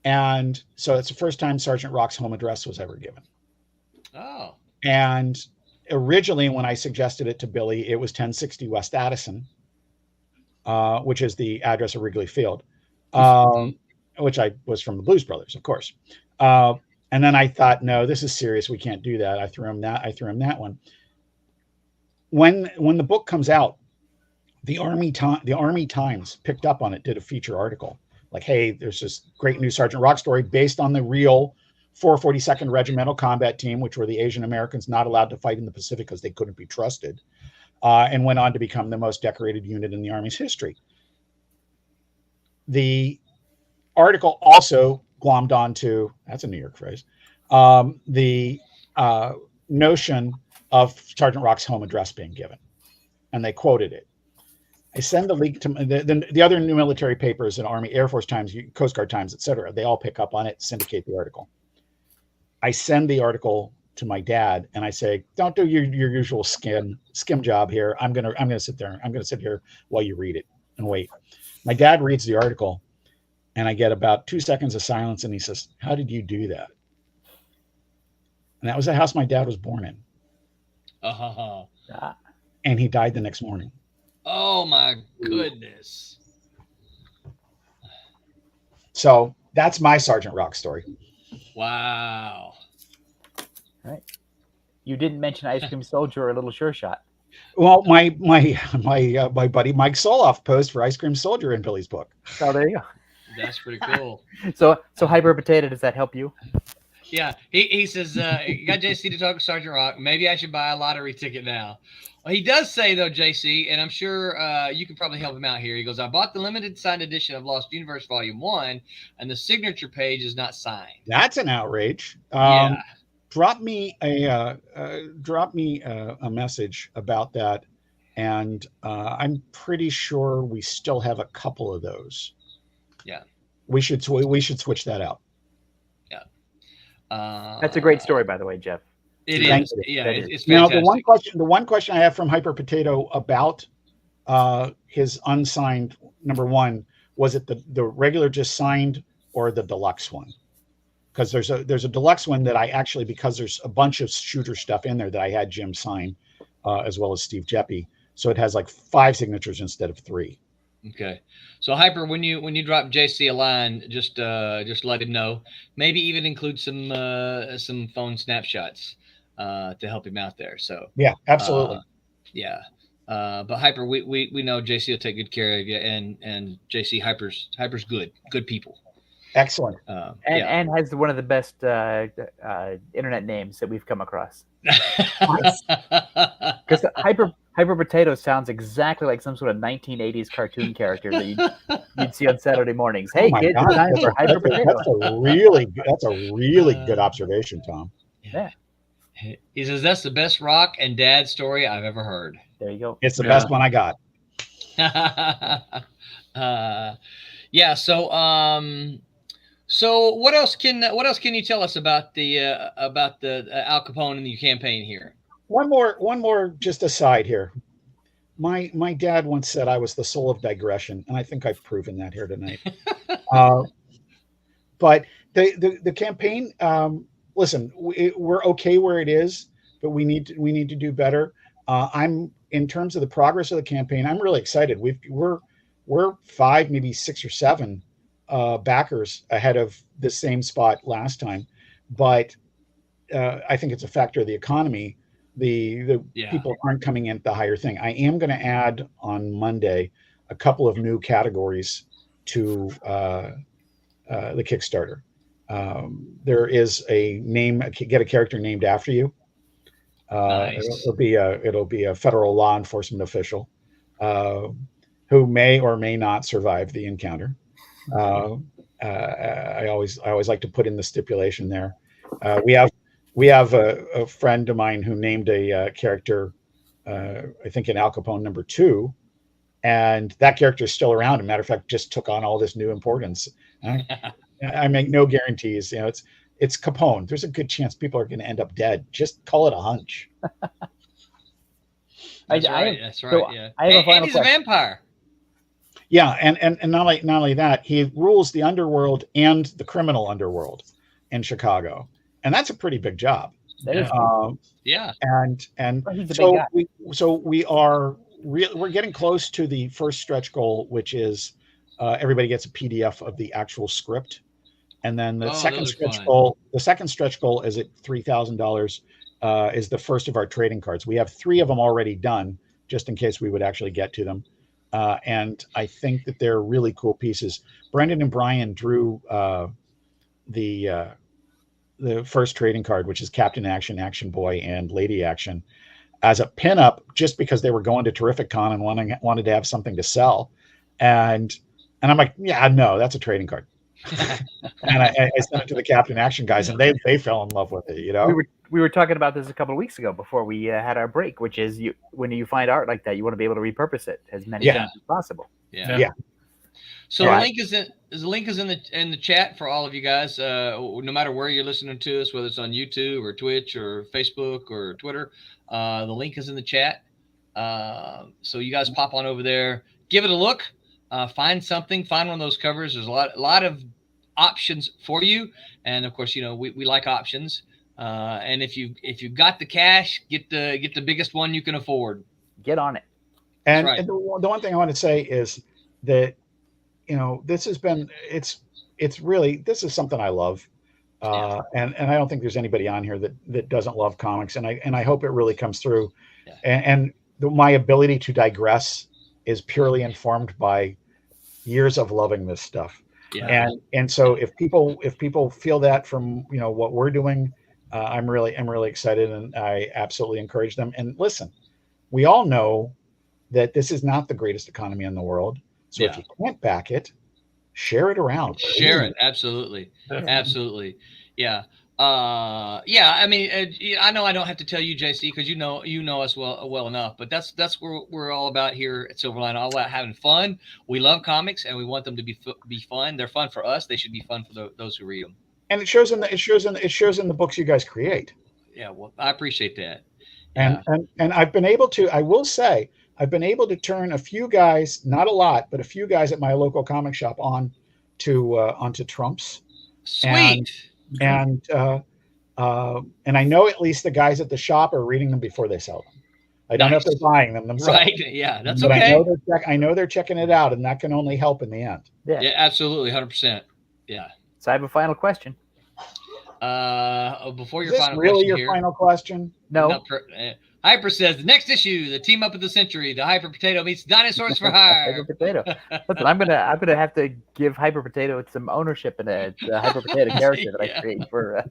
And so it's the first time Sergeant Rock's home address was ever given. Oh. And originally, when I suggested it to Billy, it was 1060 West Addison, which is the address of Wrigley Field, which I was from the Blues Brothers, of course. And then I thought, no, this is serious. We can't do that. I threw him that one. When the book comes out, the Army Times picked up on it, did a feature article. Like, hey, there's this great new Sergeant Rock story based on the real 442nd Regimental Combat Team, which were the Asian Americans not allowed to fight in the Pacific because they couldn't be trusted, and went on to become the most decorated unit in the Army's history. The article also glommed onto, that's a New York phrase, the notion of Sergeant Rock's home address being given. And they quoted it. I send the link to the other new military papers in Army, Air Force Times, Coast Guard Times, etc. They all pick up on it, syndicate the article. I send the article to my dad and I say, don't do your usual skim job here. I'm gonna sit there. I'm gonna sit here while you read it and wait. My dad reads the article and I get about 2 seconds of silence and he says, how did you do that? And that was the house my dad was born in. And he died the next morning. Oh my goodness. So that's my Sergeant Rock story. Wow. All right. You didn't mention Ice Cream Soldier or Little Sure Shot. Well, my buddy Mike Soloff posed for Ice Cream Soldier in Billy's book. Oh, there you go. That's pretty cool. So Hyper Potato, does that help you? Yeah, he says, you got JC to talk to Sergeant Rock. Maybe I should buy a lottery ticket now. Well, he does say, though, JC, and I'm sure you can probably help him out here. He goes, I bought the limited signed edition of Lost Universe Volume 1, and the signature page is not signed. That's an outrage. Yeah. Drop me a message about that, and I'm pretty sure we still have a couple of those. Yeah. We should switch that out. Yeah. That's a great story, by the way, Jeff. It Thank is. you. Yeah, it's Now, fantastic. the one question I have from Hyper Potato about his unsigned number 1, was it the regular just signed or the deluxe one? Because there's a deluxe one that I actually, because there's a bunch of shooter stuff in there that I had Jim sign, as well as Steve Jeppy. So it has like 5 signatures instead of 3. Okay. So Hyper, when you drop JC a line, just let him know. Maybe even include some phone snapshots to help him out there. So yeah, absolutely. Yeah. But Hyper, we know JC will take good care of you, and JC Hyper's good people. Excellent. And has one of the best internet names that we've come across. Because Hyper Potato sounds exactly like some sort of 1980s cartoon character that you'd see on Saturday mornings. Hey, kids, it's time for Hyper Potato. That's a really good observation, Tom. Yeah. He says that's the best Rock and Dad story I've ever heard. There you go. It's the best one I got. Yeah. So what else can you tell us about the Al Capone and your campaign here? One more just aside here. My dad once said I was the soul of digression, and I think I've proven that here tonight. But the campaign, listen, we're okay where it is, but we need to do better. I'm in terms of the progress of the campaign, I'm really excited. We're 5, maybe 6 or 7 backers ahead of the same spot last time, but I think it's a factor of the economy. The people aren't coming in at the higher thing. I am going to add on Monday a couple of new categories to the Kickstarter. There is get a character named after you. Nice. It'll be a federal law enforcement official who may or may not survive the encounter. I always like to put in the stipulation there. We have a friend of mine who named a character, I think in Al Capone number 2, and that character is still around. As a matter of fact, just took on all this new importance. I make no guarantees. It's Capone. There's a good chance people are going to end up dead. Just call it a hunch. That's right. Yeah. I have a final he's a vampire. Yeah, and not only that, he rules the underworld and the criminal underworld in Chicago, and that's a pretty big job. That is yeah. And he's a so big guy. we're getting close to the first stretch goal, which is everybody gets a PDF of the actual script, and then the second stretch goal. The second stretch goal is at $3,000. Is the first of our trading cards. We have 3 of them already done, just in case we would actually get to them. And I think that they're really cool pieces. Brendan and Brian drew the first trading card, which is Captain Action, Action Boy, and Lady Action, as a pinup, just because they were going to Terrific Con and wanted to have something to sell. And I'm like, yeah, no, that's a trading card. And I sent it to the Captain Action guys, and they fell in love with it. We were talking about this a couple of weeks ago before we had our break, which is when you find art like that, you want to be able to repurpose it as many times as possible. Yeah. So Right. the link is in the chat for all of you guys. No matter where you're listening to us, whether it's on YouTube or Twitch or Facebook or Twitter, the link is in the chat. So you guys pop on over there, give it a look, find something, find one of those covers. There's a lot of options for you, and of course, we like options. And if you've got the cash, get the biggest one you can afford. Get on it. And, right. and the one thing I want to say is that, this has been, it's really, this is something I love. And I don't think there's anybody on here that doesn't love comics. And I hope it really comes through. Yeah. My ability to digress is purely informed by years of loving this stuff. Yeah. And so if people feel that from, what we're doing, I'm really excited, and I absolutely encourage them. And listen, we all know that this is not the greatest economy in the world. So if you can't back it, share it around. Share it. Absolutely. Absolutely. Yeah. I mean, I know I don't have to tell you, JC, because you know us well enough. But that's what we're all about here at Silverline. All about having fun. We love comics, and we want them to be fun. They're fun for us. They should be fun for those who read them. And it shows in the books you guys create. Yeah. Well, I appreciate that. Yeah. And I've been able to. I will say, I've been able to turn a few guys, not a lot, but a few guys at my local comic shop onto Trumps. Sweet. And I know at least the guys at the shop are reading them before they sell them. I don't know if they're buying them themselves. Right. Yeah, that's but okay. I know they're checking it out, and that can only help in the end. Yeah, absolutely, 100%. Yeah. So I have a final question. Before your Is this final really question your here, final question? No. Hyper says the next issue, the team up of the century, the Hyper Potato meets Dinosaurs for Hire. Hyper Potato. Listen, I'm gonna have to give Hyper Potato some ownership in the Hyper Potato character that I create for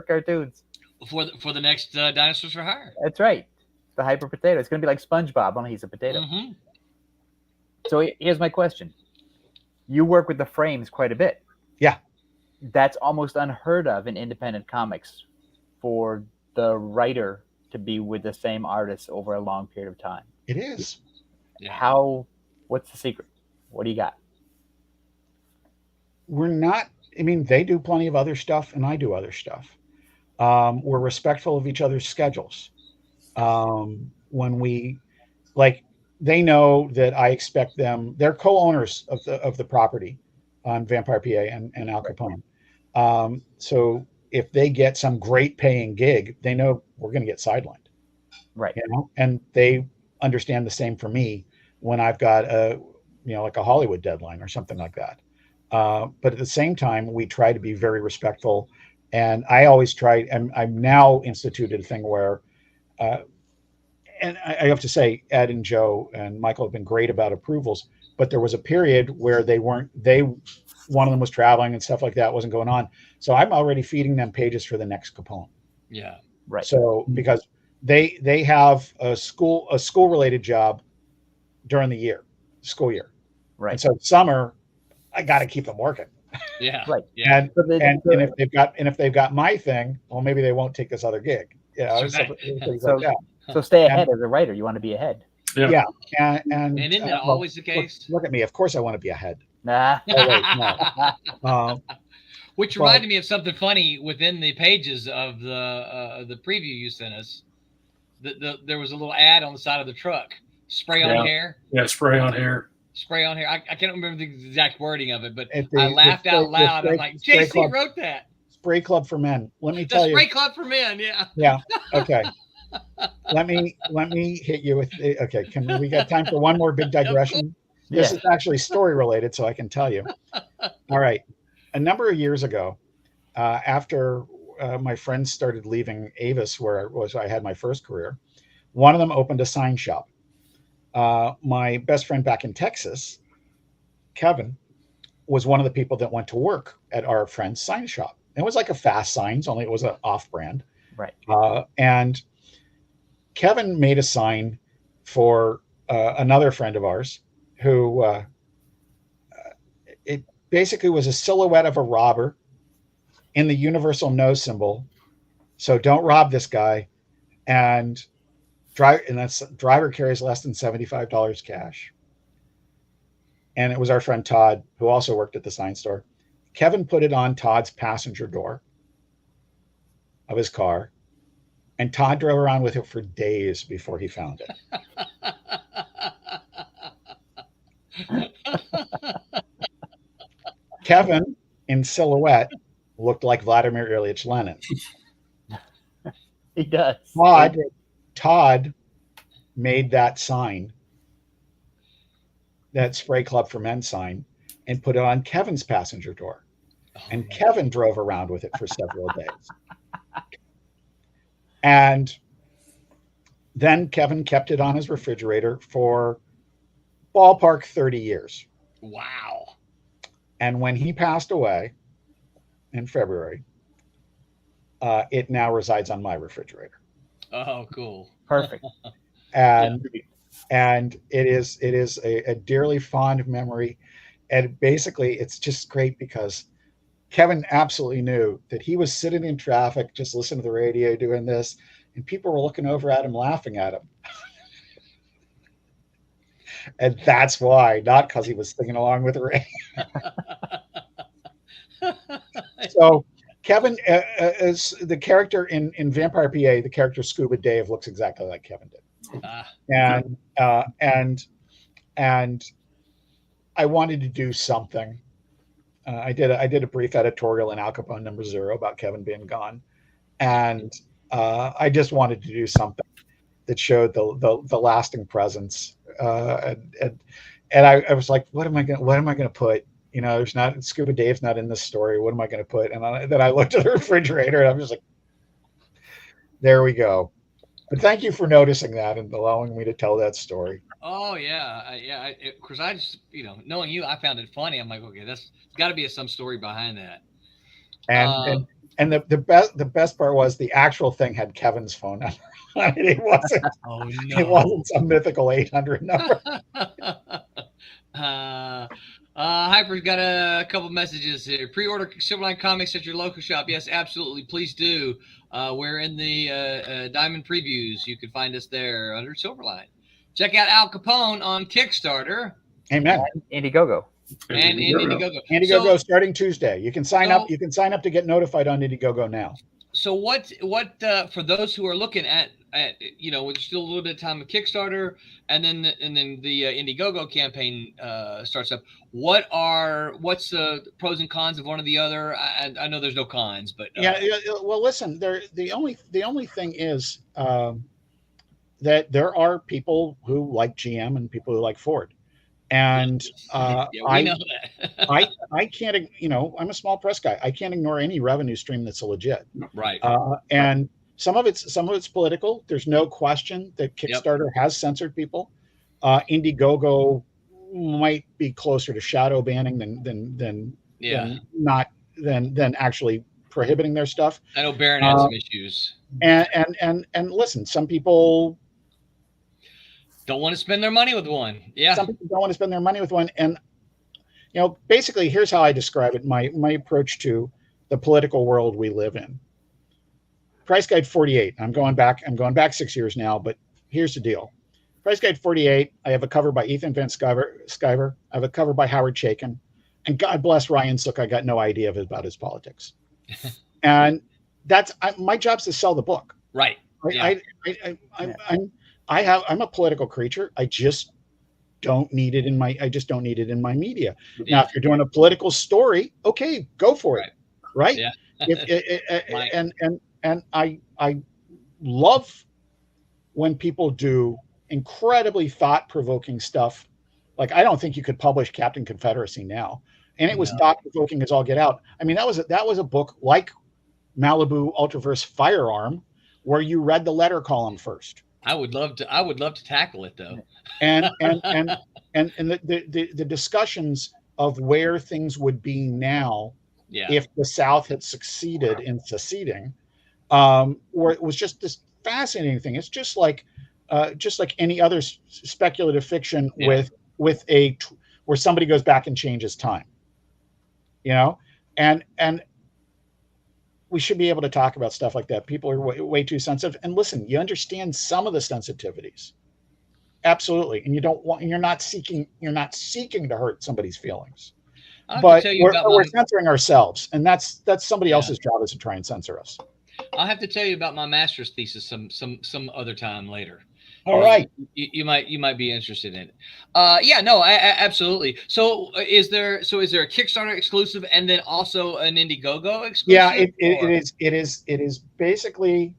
cartoons. For the next Dinosaurs for Hire. That's right. The Hyper Potato. It's gonna be like SpongeBob, only he's a potato. Mm-hmm. So here's my question. You work with the frames quite a bit. Yeah. That's almost unheard of in independent comics for the writer to be with the same artist over a long period of time. It is. Yeah. What's the secret? What do you got? They do plenty of other stuff, and I do other stuff. We're respectful of each other's schedules. When they know that I expect them, they're co-owners of the property on Vampire PA and Al Capone. So if they get some great paying gig, they know we're going to get sidelined. Right. And they understand the same for me when I've got like a Hollywood deadline or something like that. But at the same time, we try to be very respectful. And I always try, and I've now instituted a thing where, and I have to say, Ed and Joe and Michael have been great about approvals, but there was a period where one of them was traveling and stuff like that wasn't going on. So I'm already feeding them pages for the next Capone. Yeah. Right. So because they have a school related job during the school year. Right. And so summer, I got to keep them working. Yeah. Right. Yeah. And if they've got my thing, well, maybe they won't take this other gig. Things like that. So stay ahead as a writer. You want to be ahead. Yeah. And isn't that always the case? Look at me. Of course I want to be ahead. Nah. Oh, wait, no. Which reminded me of something funny within the pages of the preview you sent us. There was a little ad on the side of the truck. Spray on hair. Yeah, spray on hair. Spray on hair. I can't remember the exact wording of it, but I laughed out loud. I'm like, JC wrote that. Spray Club for Men. Let me tell you. Spray Club for Men. Yeah. Yeah. Okay. Let me hit you with. Okay. Can we got time for one more big digression? This is actually story related, so I can tell you. All right. A number of years ago, after my friends started leaving Avis, where I had my first career, one of them opened a sign shop. My best friend back in Texas, Kevin, was one of the people that went to work at our friend's sign shop. It was like a Fast Signs, only it was an off-brand. Right. And Kevin made a sign for another friend of ours who it basically was a silhouette of a robber in the universal no symbol. So don't rob this guy. And driver carries less than $75 cash. and it was our friend Todd, who also worked at the sign store. Kevin put it on Todd's passenger door of his car, and Todd drove around with it for days before he found it. Kevin, in silhouette, looked like Vladimir Ilyich Lenin. He does. Todd made that sign, that Spray Club for Men sign, and put it on Kevin's passenger door. And Kevin drove around with it for several days. And then Kevin kept it on his refrigerator for ballpark 30 years. Wow. And when he passed away in February, it now resides on my refrigerator. Oh, cool. Perfect. And it is a dearly fond memory. And basically, it's just great because Kevin absolutely knew that he was sitting in traffic, just listening to the radio, doing this, and people were looking over at him, laughing at him. And that's why, not because he was singing along with the radio. So Kevin is the character in Vampire PA. The character Scuba Dave looks exactly like Kevin did, and I wanted to do something. I did a brief editorial in Al Capone #0 about Kevin being gone, and I just wanted to do something that showed the lasting presence. And I was like, what am I gonna put? You know, there's not Scuba Dave's not in this story. What am I going to put? And then I looked at the refrigerator and I'm just like, there we go. But thank you for noticing that and allowing me to tell that story. Oh yeah. Because I just, knowing you, I found it funny. I'm like, okay, there's got to be some story behind that. And the best part was the actual thing had Kevin's phone number. It wasn't. Oh no. It wasn't some mythical 800 number. Hyper's got a couple messages here. Pre-order Silverline comics at your local shop. Yes, absolutely. Please do. We're in the Diamond Previews. You can find us there under Silverline. Check out Al Capone on Kickstarter. Amen. Indiegogo. And Indiegogo. Indiegogo starting Tuesday. You can sign up. You can sign up to get notified on Indiegogo now. So what for those who are looking at with still a little bit of time of Kickstarter and then the Indiegogo campaign starts up. What's the pros and cons of one or the other? I know there's no cons, but well, listen, the only thing is that there are people who like GM and people who like Ford. And we know that. I can't, I'm a small press guy. I can't ignore any revenue stream that's legit. Right. And some of it's political. There's no question that Kickstarter has censored people. Indiegogo might be closer to shadow banning than actually prohibiting their stuff. I know Baron had some issues. And listen, some people don't want to spend their money with one. Yeah. Some people don't want to spend their money with one. And, basically, here's how I describe it. My approach to the political world we live in. Price Guide 48. I'm going back 6 years now, but here's the deal. Price Guide 48. I have a cover by Ethan Van Sciver. I have a cover by Howard Chaykin. And God bless Ryan Sook. I got no idea about his politics. And my job's to sell the book. Right. Yeah. I'm a political creature. I just don't need it in my media. Yeah. Now, if you're doing a political story, okay, go for it. Right. Yeah. And I love when people do incredibly thought-provoking stuff. Like, I don't think you could publish Captain Confederacy now. And it was thought-provoking as all get out. I mean, that was a book like Malibu Ultraverse Firearm, where you read the letter column first. I would love to tackle it though. And the discussions of where things would be now if the South had succeeded in seceding, or it was just this fascinating thing. It's just like any other speculative fiction with where somebody goes back and changes time, and we should be able to talk about stuff like that. People are way too sensitive. And listen, you understand some of the sensitivities, absolutely. And you don't want, and you're not seeking to hurt somebody's feelings. I'll have But to tell you about we're censoring ourselves, and that's somebody Yeah. else's job, is to try and censor us. I'll have to tell you about my master's thesis some other time later. All right. You might be interested in it. Yeah, no, I absolutely. So is there a Kickstarter exclusive and then also an Indiegogo exclusive? Yeah, it is basically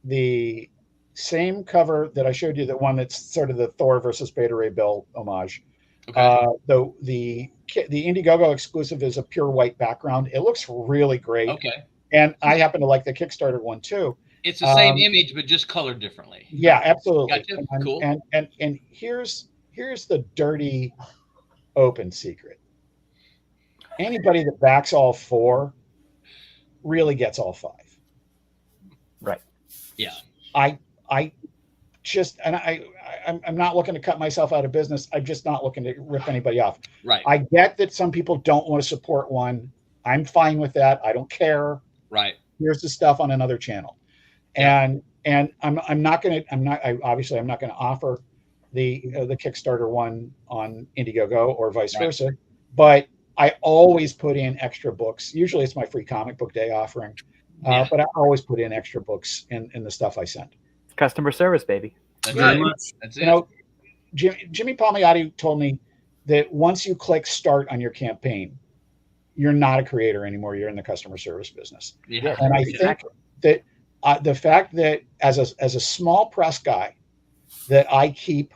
the same cover that I showed you, the one that's sort of the Thor versus Beta Ray Bill homage. Okay. Though the Indiegogo exclusive is a pure white background. It looks really great. Okay. And I happen to like the Kickstarter one too. It's the same image, but just colored differently. Yeah, absolutely. Gotcha. And, Cool. And here's the dirty open secret. Anybody that backs all 4 really gets all 5. Right. Yeah. I'm not looking to cut myself out of business. I'm just not looking to rip anybody off. Right. I get that some people don't want to support one. I'm fine with that. I don't care. Right. Here's the stuff on another channel. And I'm not going to offer the Kickstarter one on Indiegogo or vice versa, but I always put in extra books. Usually it's my free comic book day offering, but I always put in extra books in the stuff I send. Customer service, baby. That's Yeah. it. That's it. You know, Jimmy Palmiotti told me that once you click start on your campaign, you're not a creator anymore. You're in the customer service business. Yeah. And I think that the fact that as a small press guy, that I keep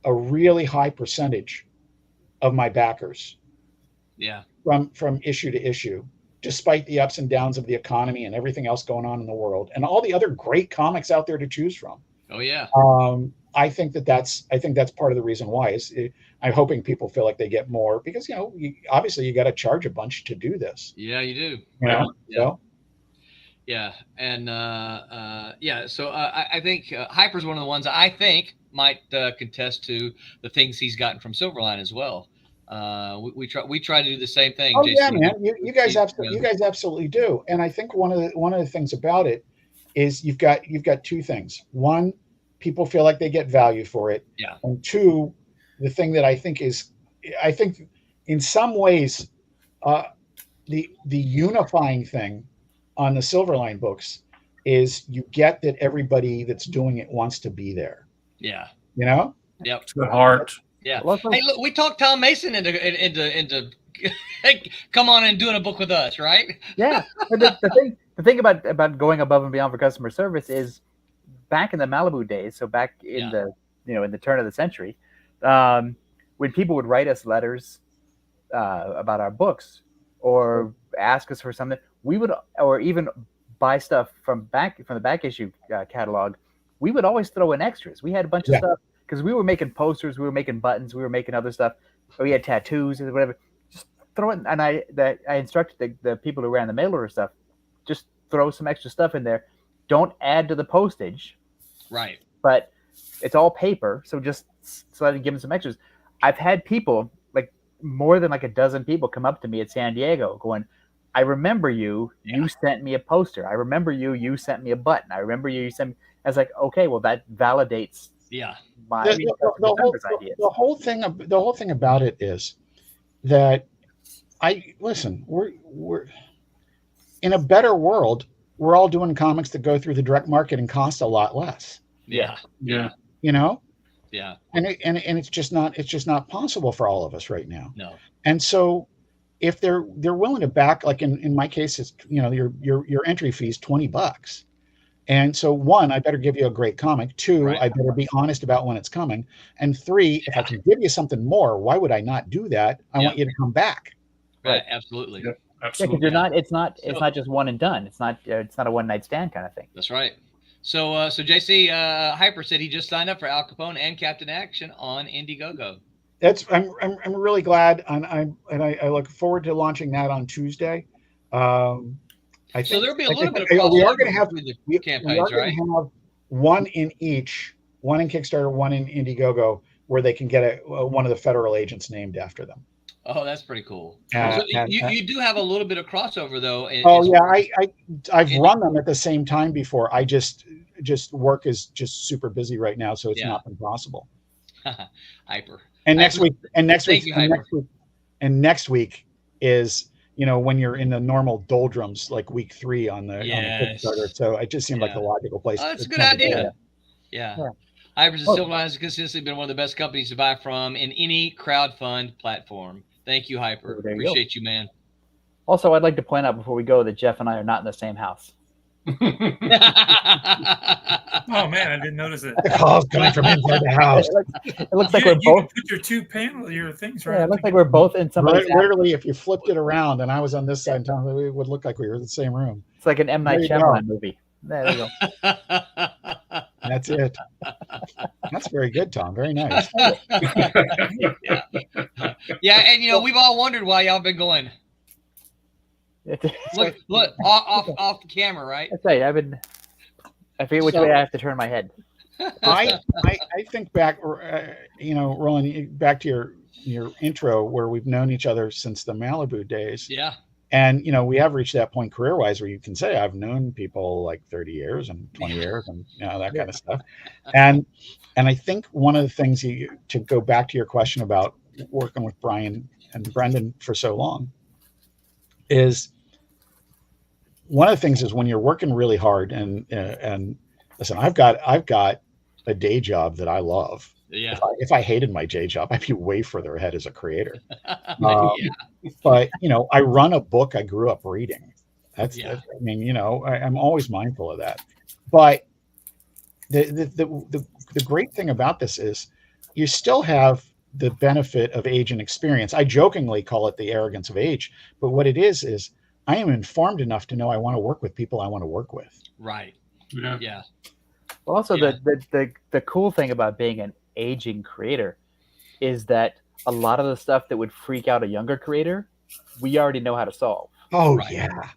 a really high percentage of my backers Yeah. from issue to issue, despite the ups and downs of the economy and everything else going on in the world and all the other great comics out there to choose from. Oh yeah. I think that's part of the reason why I'm hoping people feel like they get more, because obviously you got to charge a bunch to do this. Yeah, you do. Yeah. Yeah. Yeah, and so I think Hyper's one of the ones I think might contest to the things he's gotten from Silverline as well. We try to do the same thing. Oh JC. yeah, man, you guys absolutely do. And I think one of the things about it is you've got 2 things. One, people feel like they get value for it. Yeah. And 2, the thing that I think in some ways the unifying thing on the Silverline books is you get that everybody that's doing it wants to be there. Yeah. Yep. It's the heart. Yeah. Hey, look, we talked Tom Mason into come on and doing a book with us, right? Yeah. The thing about going above and beyond for customer service is back in the Malibu days. So back in in the turn of the century, when people would write us letters about our books or ask us for something, we would, or even buy stuff from the back issue catalog, we would always throw in extras. We had a bunch of stuff because we were making posters, we were making buttons, we were making other stuff. We had tattoos or whatever. Just throw it. And I instructed the people who ran the mail order stuff, just throw some extra stuff in there. Don't add to the postage. Right. But it's all paper, so just give them some extras. I've had people, like more than like a dozen people, come up to me at San Diego going, I remember you. Yeah. You sent me a poster. I remember you. You sent me a button. I remember you. You sent me. I was like, okay, well, that validates. Yeah. My the whole thing about it is that we're in a better world. We're all doing comics that go through the direct market and cost a lot less. Yeah. Yeah. Yeah. And it's just not possible for all of us right now. No. And so if they're willing to back, like in my case, it's your entry fee is $20. And so 1, I better give you a great comic. 2, I better be honest about when it's coming. And 3, if I can give you something more, why would I not do that? I want you to come back. Right. Absolutely. Yep. Absolutely. Yeah, because it's not just one and done. It's not a one night stand kind of thing. That's right. So JC Hyper said he just signed up for Al Capone and Captain Action on Indiegogo. I'm really glad, and I look forward to launching that on Tuesday. I think, so there'll be a little bit of we are going to have the campaigns, right? Have one in each, one in Kickstarter, one in Indiegogo, where they can get one of the federal agents named after them. Oh, that's pretty cool. So you do have a little bit of crossover though. I've run them at the same time before. I just work is just super busy right now, so it's not been possible. Hyper. And next week, next week is, when you're in the normal doldrums, like week 3 on the Kickstarter. So it just seemed like the logical place. Oh, that's a good idea. Yeah. Hypers and Silverline has consistently been one of the best companies to buy from in any crowdfund platform. Thank you, Hyper. Appreciate you, man. Also, I'd like to point out before we go that Jeff and I are not in the same house. Oh man, I didn't notice it. The call's coming from inside the house. It looks like we're both. Put your your things right. Yeah, it looks like we're both in somebody's house. Literally, if you flipped it around and I was on this side, it would look like we were in the same room. It's like an M. Night Shyamalan movie. There you go. That's it. That's very good, Tom. Very nice. Yeah, and we've all wondered why y'all been going. Look, off the camera, right? That's right. I forget which way I have to turn my head. I think back, Roland, back to your intro where we've known each other since the Malibu days. Yeah. And, we have reached that point career-wise where you can say I've known people like 30 years and 20 years and, that kind of stuff. And I think one of the things to go back to your question about working with Brian and Brendan for so long is one of the things is when you're working really hard and listen, I've got a day job that I love. Yeah. If I hated my day job, I'd be way further ahead as a creator. But I run a book I grew up reading. I'm always mindful of that. But the great thing about this is you still have the benefit of age and experience. I jokingly call it the arrogance of age, but what it is I am informed enough to know I want to work with people I want to work with. Right. Yeah. Well, also, the cool thing about being an aging creator is that a lot of the stuff that would freak out a younger creator, we already know how to solve. Oh, right. Yeah.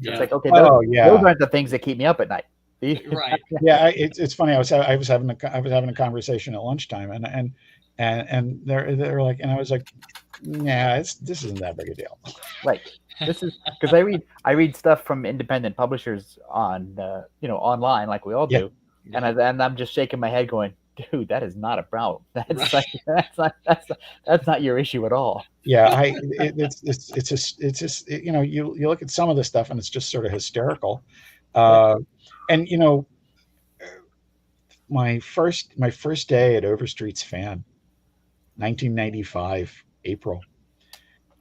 It's like, okay, those aren't the things that keep me up at night. Right. Yeah. It's funny. I was having a conversation at lunchtime and they're like, and I was like, nah, this isn't that big a deal. Right. This is because I read stuff from independent publishers on online like we all do, and I'm just shaking my head going, dude, that is not a problem. That's not your issue at all. Yeah, it's just you look at some of the stuff and it's just sort of hysterical, and my first day at Overstreet's Fan, 1995 April.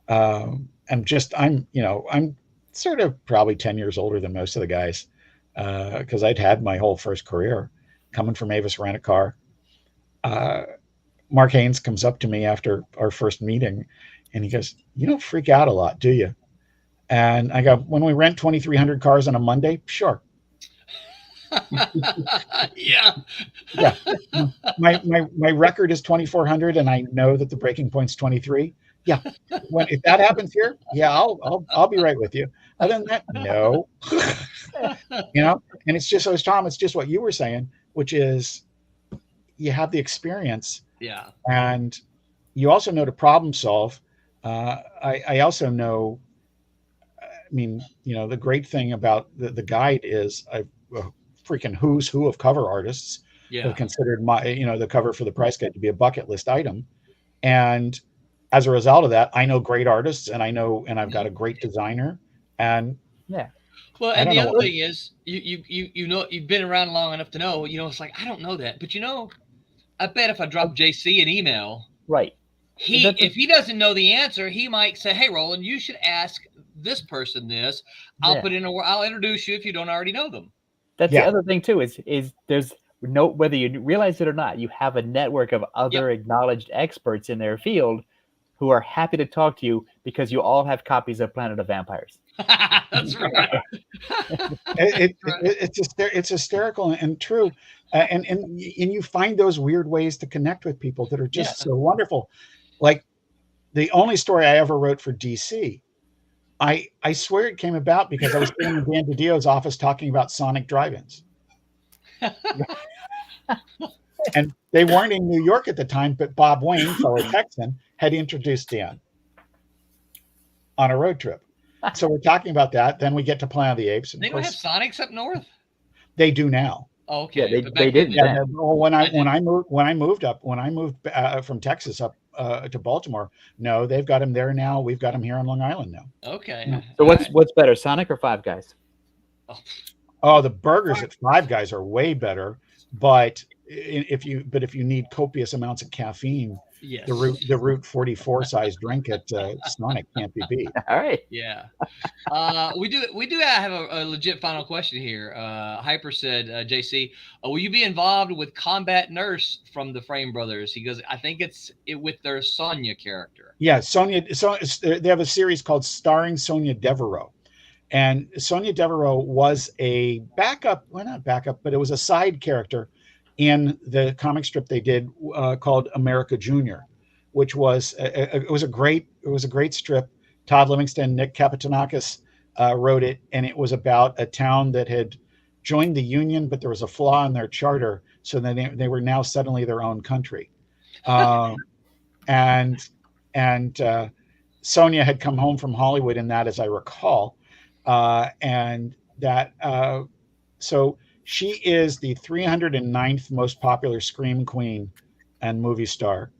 I'm sort of probably 10 years older than most of the guys because I'd had my whole first career coming from Avis Rent-A-Car. Mark Haynes comes up to me after our first meeting and he goes, "You don't freak out a lot, do you?" And I go, "When we rent 2,300 cars on a Monday, sure." Yeah. My record is 2,400 and I know that the breaking point's 23. Yeah. If that happens here, I'll be right with you. Other than that, no. And it's just, so Tom, it's just what you were saying, which is you have the experience. Yeah. And you also know to problem solve. I also know, the great thing about the guide is I've freaking who's who of cover artists have considered the cover for the price guide to be a bucket list item. And as a result of that, I know great artists and I've got a great designer and well, and the other thing is you've been around long enough to know, it's like, I don't know that, but I bet if I drop JC an email, right. If he doesn't know the answer, he might say, "Hey, Roland, you should ask this person this. I'll I'll introduce you if you don't already know them." That's the other thing too, is there's no, whether you realize it or not, you have a network of other acknowledged experts in their field who are happy to talk to you because you all have copies of Planet of Vampires. That's right. It's hysterical and true. And you find those weird ways to connect with people that are just so wonderful. Like the only story I ever wrote for DC, I swear it came about because I was sitting in Dan DiDio's office talking about Sonic drive-ins. And they weren't in New York at the time, but Bob Wayne, fellow Texan, had introduced Dan on a road trip. So we're talking about that. Then we get to Planet of the Apes. And they don't have Sonics up north? They do now. Okay. Yeah, but they back didn't. then- Yeah, then. well, when I moved from Texas up to Baltimore, no, they've got him there now. We've got him here on Long Island now. Okay. Yeah. So All right. what's better, Sonic or Five Guys? Oh, the burgers at Five Guys are way better, but if you need copious amounts of caffeine, Yes. the Route 44 size drink at Sonic can't be beat. All right. Yeah. We do have a legit final question here. Hyper said, JC, will you be involved with Combat Nurse from the Frame Brothers? He goes, I think it's with their Sonya character. Yeah, they have a series called Starring Sonya Devereaux. And Sonya Devereaux was a backup, well, not backup, but it was a side character in the comic strip they did called America Junior, which was it was a great strip. Todd Livingston, Nick Kapitanakis wrote it, and it was about a town that had joined the Union, but there was a flaw in their charter, so then they were now suddenly their own country. And Sonya had come home from Hollywood in that, as I recall. And that so she is the 309th most popular scream queen and movie star,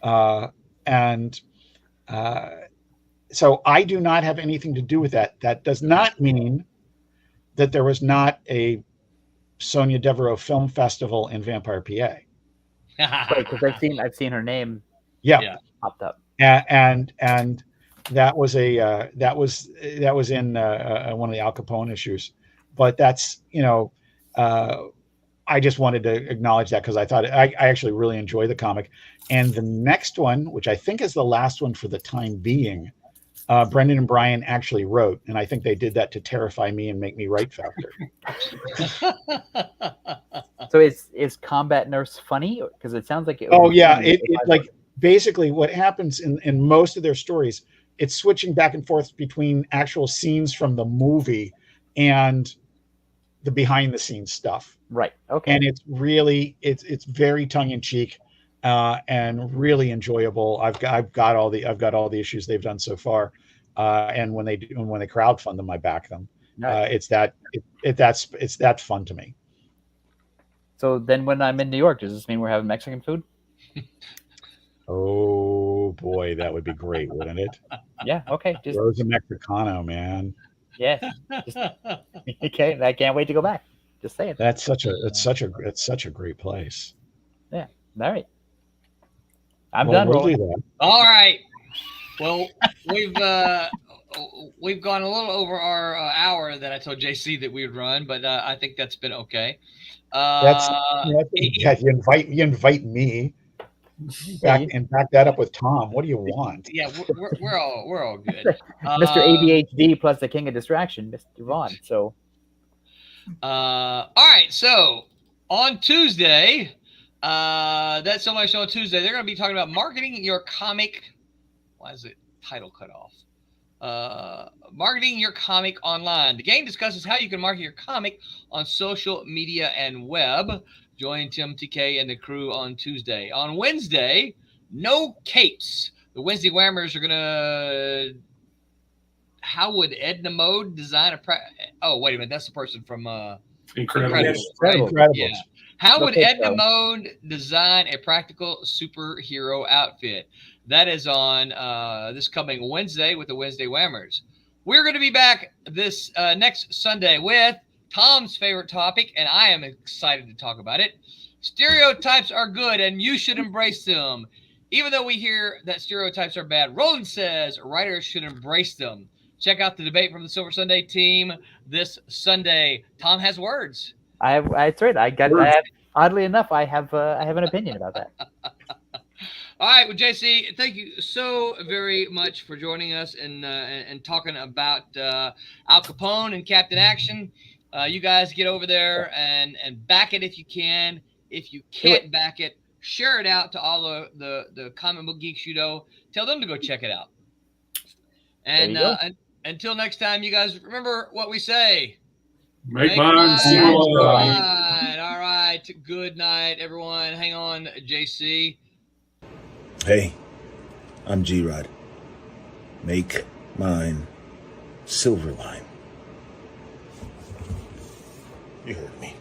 so I do not have anything to do with that. That does not mean that there was not a Sonya Devereaux Film Festival in Vampire, PA. Because I've seen her name. Yeah. Popped up. And that was that was in one of the Al Capone issues, but that's I just wanted to acknowledge that because I thought I actually really enjoy the comic. And the next one, which I think is the last one for the time being, Brendan and Brian actually wrote, and I think they did that to terrify me and make me write faster. So is Combat Nurse funny? Because it sounds like it. Oh yeah, it like basically what happens in most of their stories, it's switching back and forth between actual scenes from the movie and the behind the scenes stuff. Right. Okay. And it's really it's very tongue in cheek and really enjoyable. I've got all the issues they've done so far, and when they crowdfund them, I back them. Nice. It's that fun to me. So then, when I'm in New York, does this mean we're having Mexican food? Oh boy, that would be great, wouldn't it? Yeah. Okay. Just Rosa Mexicano, man. yeah. Okay. I can't wait to go back. Just saying. That's such a great place. Yeah. All right. I'm Well, done. we'll Rolling. do that. All right. Well, we've gone a little over our hour that I told JC that we would run, but I think that's been okay. You invite me back and back that up with Tom. What do you want? Yeah, we're all good. Mr. ADHD plus the king of distraction, Mr. Vaughn. So, all right. So on Tuesday, that's so much on Tuesday. They're going to be talking about marketing your comic. Why is it title cut off? Marketing your comic online. The game discusses how you can market your comic on social media and web. Join Tim TK and the crew on Tuesday. On Wednesday, no capes. The Wednesday Whammers are gonna. How would Edna Mode design a? Oh, wait a minute, that's the person from Incredibles. right? Incredibles. Yeah. How would Okay, Edna so- Mode design a practical superhero outfit? That is on this coming Wednesday with the Wednesday Whammers. We're going to be back this next Sunday with Tom's favorite topic, and I am excited to talk about it. Stereotypes are good, and you should embrace them. Even though we hear that stereotypes are bad, Roland says writers should embrace them. Check out the debate from the Silver Sunday team this Sunday. Tom has words. that's right. I have, oddly enough, I have an opinion about that. All right, well, JC, thank you so very much for joining us and talking about Al Capone and Captain Action. You guys get over there and back it if you can. If you can't back it, share it out to all the comic book geeks you know. Tell them to go check it out. And until next time, you guys remember what we say. Make mine Silverline. All right. Good night, everyone. Hang on, JC. Hey, I'm G-Rod. Make mine Silverline. You heard me.